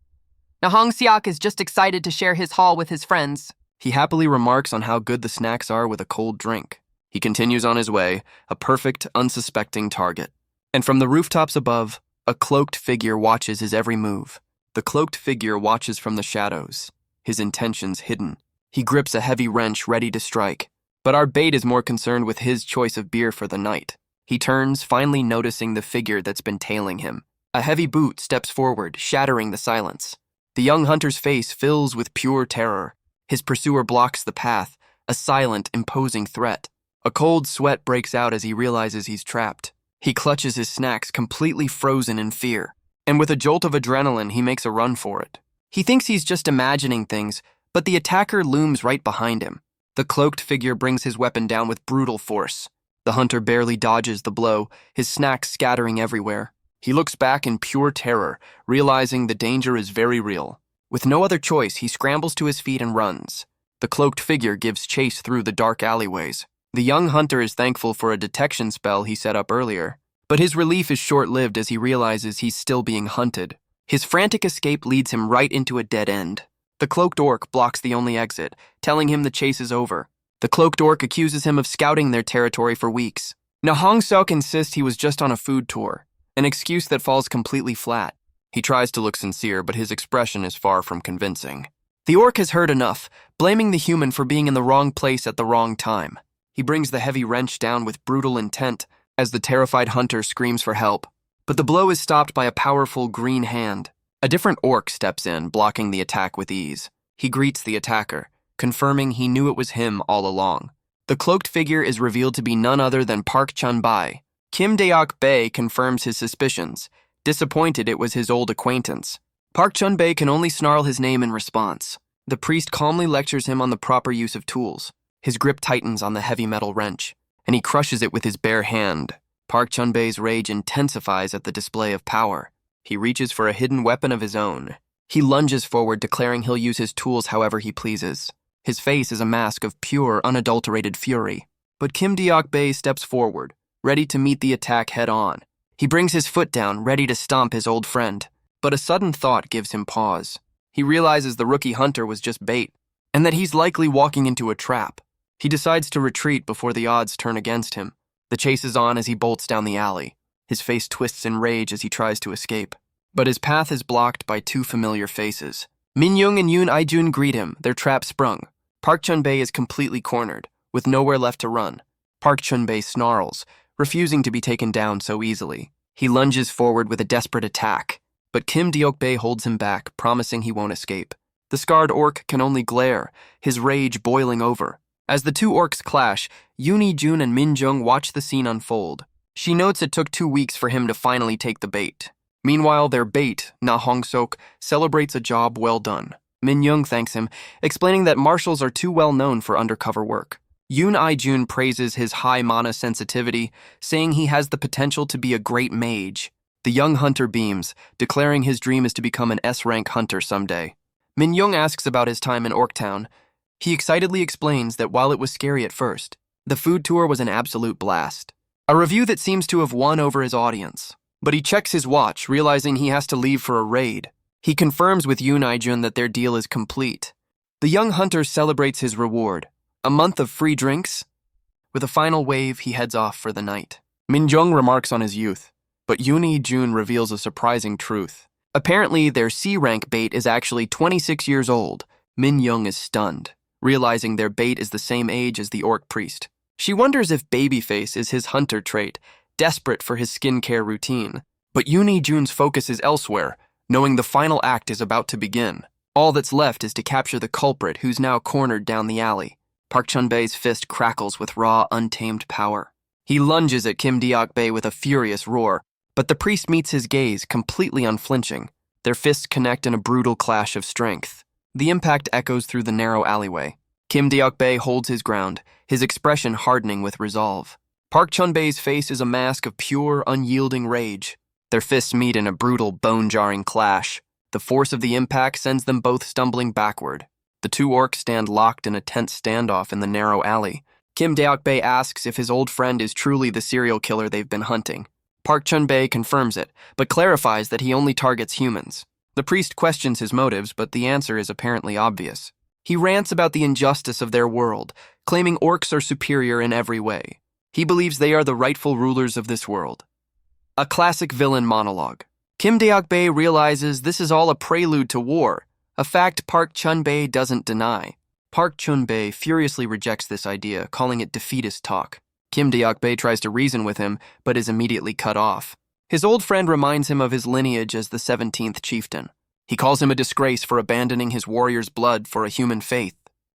Now Hong Siak is just excited to share his haul with his friends. He happily remarks on how good the snacks are with a cold drink. He continues on his way, a perfect, unsuspecting target. And from the rooftops above, a cloaked figure watches his every move. The cloaked figure watches from the shadows, his intentions hidden. He grips a heavy wrench ready to strike, but our bait is more concerned with his choice of beer for the night. He turns, finally noticing the figure that's been tailing him. A heavy boot steps forward, shattering the silence. The young hunter's face fills with pure terror. His pursuer blocks the path, a silent, imposing threat. A cold sweat breaks out as he realizes he's trapped. He clutches his snacks, completely frozen in fear. And with a jolt of adrenaline, he makes a run for it. He thinks he's just imagining things, but the attacker looms right behind him. The cloaked figure brings his weapon down with brutal force. The hunter barely dodges the blow, his snacks scattering everywhere. He looks back in pure terror, realizing the danger is very real. With no other choice, he scrambles to his feet and runs. The cloaked figure gives chase through the dark alleyways. The young hunter is thankful for a detection spell he set up earlier, but his relief is short-lived as he realizes he's still being hunted. His frantic escape leads him right into a dead end. The cloaked orc blocks the only exit, telling him the chase is over. The cloaked orc accuses him of scouting their territory for weeks. Now Hong Seok insists he was just on a food tour, an excuse that falls completely flat. He tries to look sincere, but his expression is far from convincing. The orc has heard enough, blaming the human for being in the wrong place at the wrong time. He brings the heavy wrench down with brutal intent as the terrified hunter screams for help. But the blow is stopped by a powerful green hand. A different orc steps in, blocking the attack with ease. He greets the attacker, confirming he knew it was him all along. The cloaked figure is revealed to be none other than Park Chun-bai. Kim Deok-bae confirms his suspicions, disappointed it was his old acquaintance. Park Chun-bae can only snarl his name in response. The priest calmly lectures him on the proper use of tools. His grip tightens on the heavy metal wrench, and he crushes it with his bare hand. Park Chun-bae's rage intensifies at the display of power. He reaches for a hidden weapon of his own. He lunges forward, declaring he'll use his tools however he pleases. His face is a mask of pure, unadulterated fury. But Kim Deok-bae steps forward, ready to meet the attack head-on. He brings his foot down, ready to stomp his old friend. But a sudden thought gives him pause. He realizes the rookie hunter was just bait, and that he's likely walking into a trap. He decides to retreat before the odds turn against him. The chase is on as he bolts down the alley. His face twists in rage as he tries to escape. But his path is blocked by two familiar faces. Min Young and Yoon Ai-jun greet him, their trap sprung. Park Chun-bae is completely cornered, with nowhere left to run. Park Chun-bae snarls, refusing to be taken down so easily. He lunges forward with a desperate attack, but Kim Deok-bae holds him back, promising he won't escape. The scarred orc can only glare, his rage boiling over. As the two orcs clash, Yoon Ai-jun and Min Jung watch the scene unfold. She notes it took 2 weeks for him to finally take the bait. Meanwhile, their bait, Na Hong-sok, celebrates a job well done. Min Young thanks him, explaining that marshals are too well known for undercover work. Yoon Ai-jun praises his high mana sensitivity, saying he has the potential to be a great mage. The young hunter beams, declaring his dream is to become an S-rank hunter someday. Min Young asks about his time in Orktown. He excitedly explains that while it was scary at first, the food tour was an absolute blast. A review that seems to have won over his audience. But he checks his watch, realizing he has to leave for a raid. He confirms with Yoon Ai-jun that their deal is complete. The young hunter celebrates his reward, a month of free drinks. With a final wave, he heads off for the night. Min Jung remarks on his youth, but Yoon Ai-jun reveals a surprising truth. Apparently, their C-rank bait is actually 26 years old. Min Jung is stunned, realizing their bait is the same age as the orc priest. She wonders if babyface is his hunter trait, desperate for his skincare routine. But Yoon Ai-jun's focus is elsewhere, knowing the final act is about to begin. All that's left is to capture the culprit who's now cornered down the alley. Park Chun-bae's fist crackles with raw, untamed power. He lunges at Kim Deok-bae with a furious roar, but the priest meets his gaze, completely unflinching. Their fists connect in a brutal clash of strength. The impact echoes through the narrow alleyway. Kim Deok-bae holds his ground, his expression hardening with resolve. Park Chun-bae's face is a mask of pure, unyielding rage. Their fists meet in a brutal, bone-jarring clash. The force of the impact sends them both stumbling backward. The two orcs stand locked in a tense standoff in the narrow alley. Kim Deok-bae asks if his old friend is truly the serial killer they've been hunting. Park Chun-bae confirms it, but clarifies that he only targets humans. The priest questions his motives, but the answer is apparently obvious. He rants about the injustice of their world, claiming orcs are superior in every way. He believes they are the rightful rulers of this world. A classic villain monologue. Kim Deok-bae realizes this is all a prelude to war, a fact Park Chun-bae doesn't deny. Park Chun-bae furiously rejects this idea, calling it defeatist talk. Kim Deok-bae tries to reason with him, but is immediately cut off. His old friend reminds him of his lineage as the 17th chieftain. He calls him a disgrace for abandoning his warrior's blood for a human faith.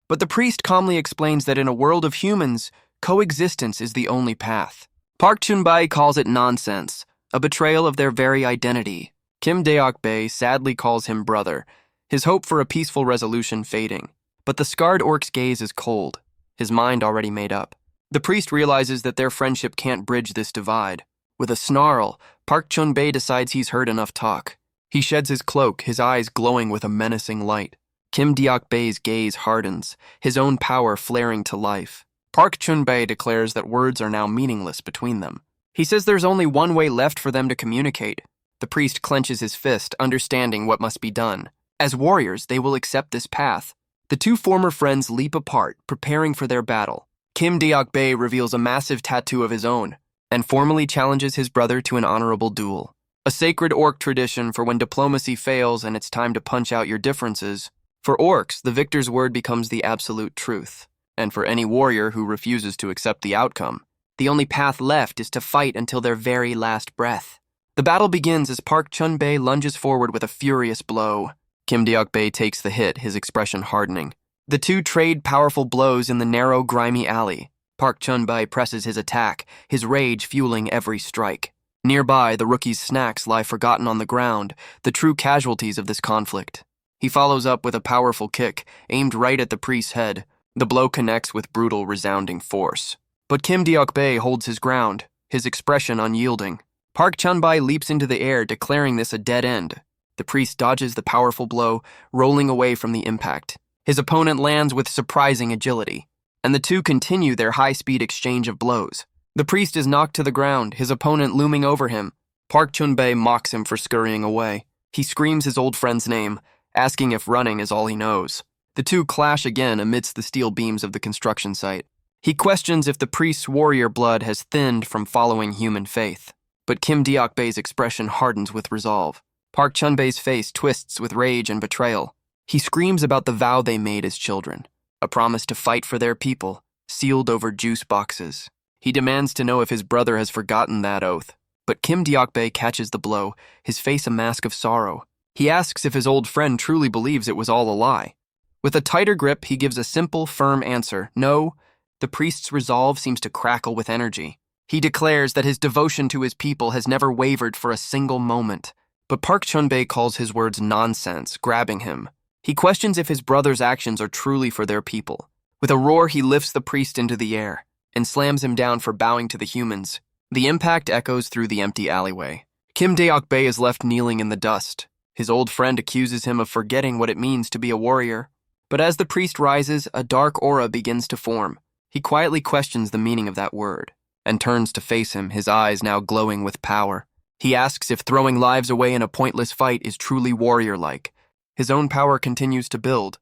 But the priest calmly explains that in a world of humans, coexistence is the only path. Park Chun-bae calls it nonsense, a betrayal of their very identity. Kim Deok-bae sadly calls him brother, his hope for a peaceful resolution fading. But the scarred orc's gaze is cold, his mind already made up. The priest realizes that their friendship can't bridge this divide. With a snarl, Park Chun-bae decides he's heard enough talk. He sheds his cloak, his eyes glowing with a menacing light. Kim Deok-bae's gaze hardens, his own power flaring to life. Park Chun-bae declares that words are now meaningless between them. He says there's only one way left for them to communicate. The priest clenches his fist, understanding what must be done. As warriors, they will accept this path. The two former friends leap apart, preparing for their battle. Kim Deok-bae reveals a massive tattoo of his own, and formally challenges his brother to an honorable duel. A sacred orc tradition for when diplomacy fails and it's time to punch out your differences. For orcs, the victor's word becomes the absolute truth, and for any warrior who refuses to accept the outcome, the only path left is to fight until their very last breath. The battle begins as Park Chun-bae lunges forward with a furious blow. Kim Deok-bae takes the hit, his expression hardening. The two trade powerful blows in the narrow, grimy alley. Park Chun-bae presses his attack, his rage fueling every strike. Nearby, the rookie's snacks lie forgotten on the ground, the true casualties of this conflict. He follows up with a powerful kick, aimed right at the priest's head. The blow connects with brutal, resounding force. But Kim Deok-bae holds his ground, his expression unyielding. Park Chun-bae leaps into the air, declaring this a dead end. The priest dodges the powerful blow, rolling away from the impact. His opponent lands with surprising agility, and the two continue their high-speed exchange of blows. The priest is knocked to the ground, his opponent looming over him. Park Chun-bae mocks him for scurrying away. He screams his old friend's name, asking if running is all he knows. The two clash again amidst the steel beams of the construction site. He questions if the priest's warrior blood has thinned from following human faith. But Kim Deok-bae's expression hardens with resolve. Park Chun-bae's face twists with rage and betrayal. He screams about the vow they made as children, a promise to fight for their people, sealed over juice boxes. He demands to know if his brother has forgotten that oath. But Kim Deok-bae catches the blow, his face a mask of sorrow. He asks if his old friend truly believes it was all a lie. With a tighter grip, he gives a simple, firm answer. No. The priest's resolve seems to crackle with energy. He declares that his devotion to his people has never wavered for a single moment. But Park Chun-bae calls his words nonsense, grabbing him. He questions if his brother's actions are truly for their people. With a roar, he lifts the priest into the air and slams him down for bowing to the humans. The impact echoes through the empty alleyway. Kim Deok-bae is left kneeling in the dust. His old friend accuses him of forgetting what it means to be a warrior. But as the priest rises, a dark aura begins to form. He quietly questions the meaning of that word and turns to face him, his eyes now glowing with power. He asks if throwing lives away in a pointless fight is truly warrior-like. His own power continues to build.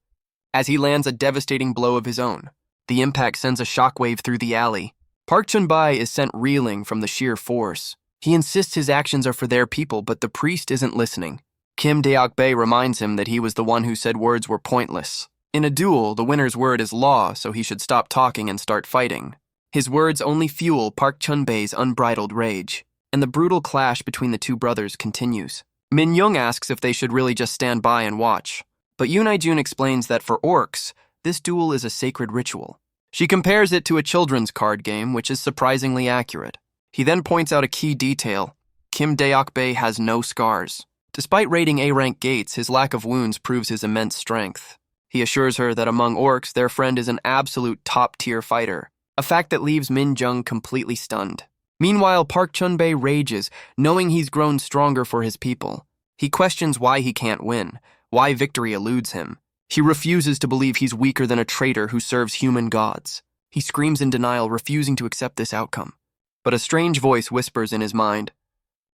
As he lands a devastating blow of his own, the impact sends a shockwave through the alley. Park Chun-bae is sent reeling from the sheer force. He insists his actions are for their people, but the priest isn't listening. Kim Deok-bae reminds him that he was the one who said words were pointless. In a duel, the winner's word is law, so he should stop talking and start fighting. His words only fuel Park Chun-bae's unbridled rage, and the brutal clash between the two brothers continues. Min Young asks if they should really just stand by and watch, but Yoon Jun explains that for orcs, this duel is a sacred ritual. She compares it to a children's card game, which is surprisingly accurate. He then points out a key detail. Kim Deok-bae has no scars. Despite raiding A-rank gates, his lack of wounds proves his immense strength. He assures her that among orcs, their friend is an absolute top-tier fighter, a fact that leaves Min Jung completely stunned. Meanwhile, Park Chun-bae rages, knowing he's grown stronger for his people. He questions why he can't win, why victory eludes him. He refuses to believe he's weaker than a traitor who serves human gods. He screams in denial, refusing to accept this outcome. But a strange voice whispers in his mind.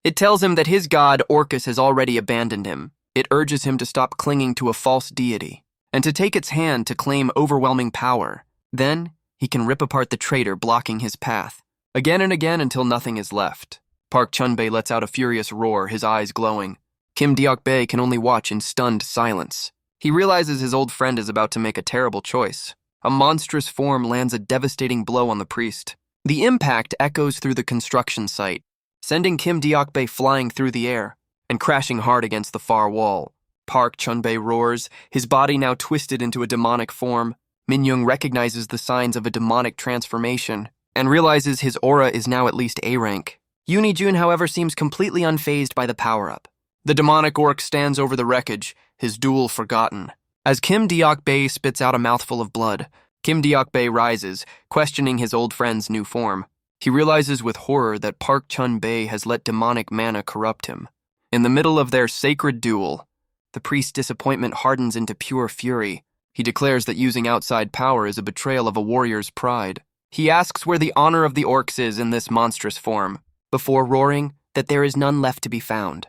It tells him that his god, Orcus, has already abandoned him. It urges him to stop clinging to a false deity, and to take its hand to claim overwhelming power. Then, he can rip apart the traitor blocking his path, again and again until nothing is left. Park Chun-bae lets out a furious roar, his eyes glowing. Kim Deok-bae can only watch in stunned silence. He realizes his old friend is about to make a terrible choice. A monstrous form lands a devastating blow on the priest. The impact echoes through the construction site, sending Kim Deok-bae flying through the air and crashing hard against the far wall. Park Chun-bae roars, his body now twisted into a demonic form. Min Young recognizes the signs of a demonic transformation and realizes his aura is now at least A-rank. Yoon Jun, however, seems completely unfazed by the power-up. The demonic orc stands over the wreckage, his duel forgotten. As Kim Deok-bae spits out a mouthful of blood, Kim Deok-bae rises, questioning his old friend's new form. He realizes with horror that Park Chun-bae has let demonic mana corrupt him. In the middle of their sacred duel, the priest's disappointment hardens into pure fury. He declares that using outside power is a betrayal of a warrior's pride. He asks where the honor of the orcs is in this monstrous form, before roaring that there is none left to be found.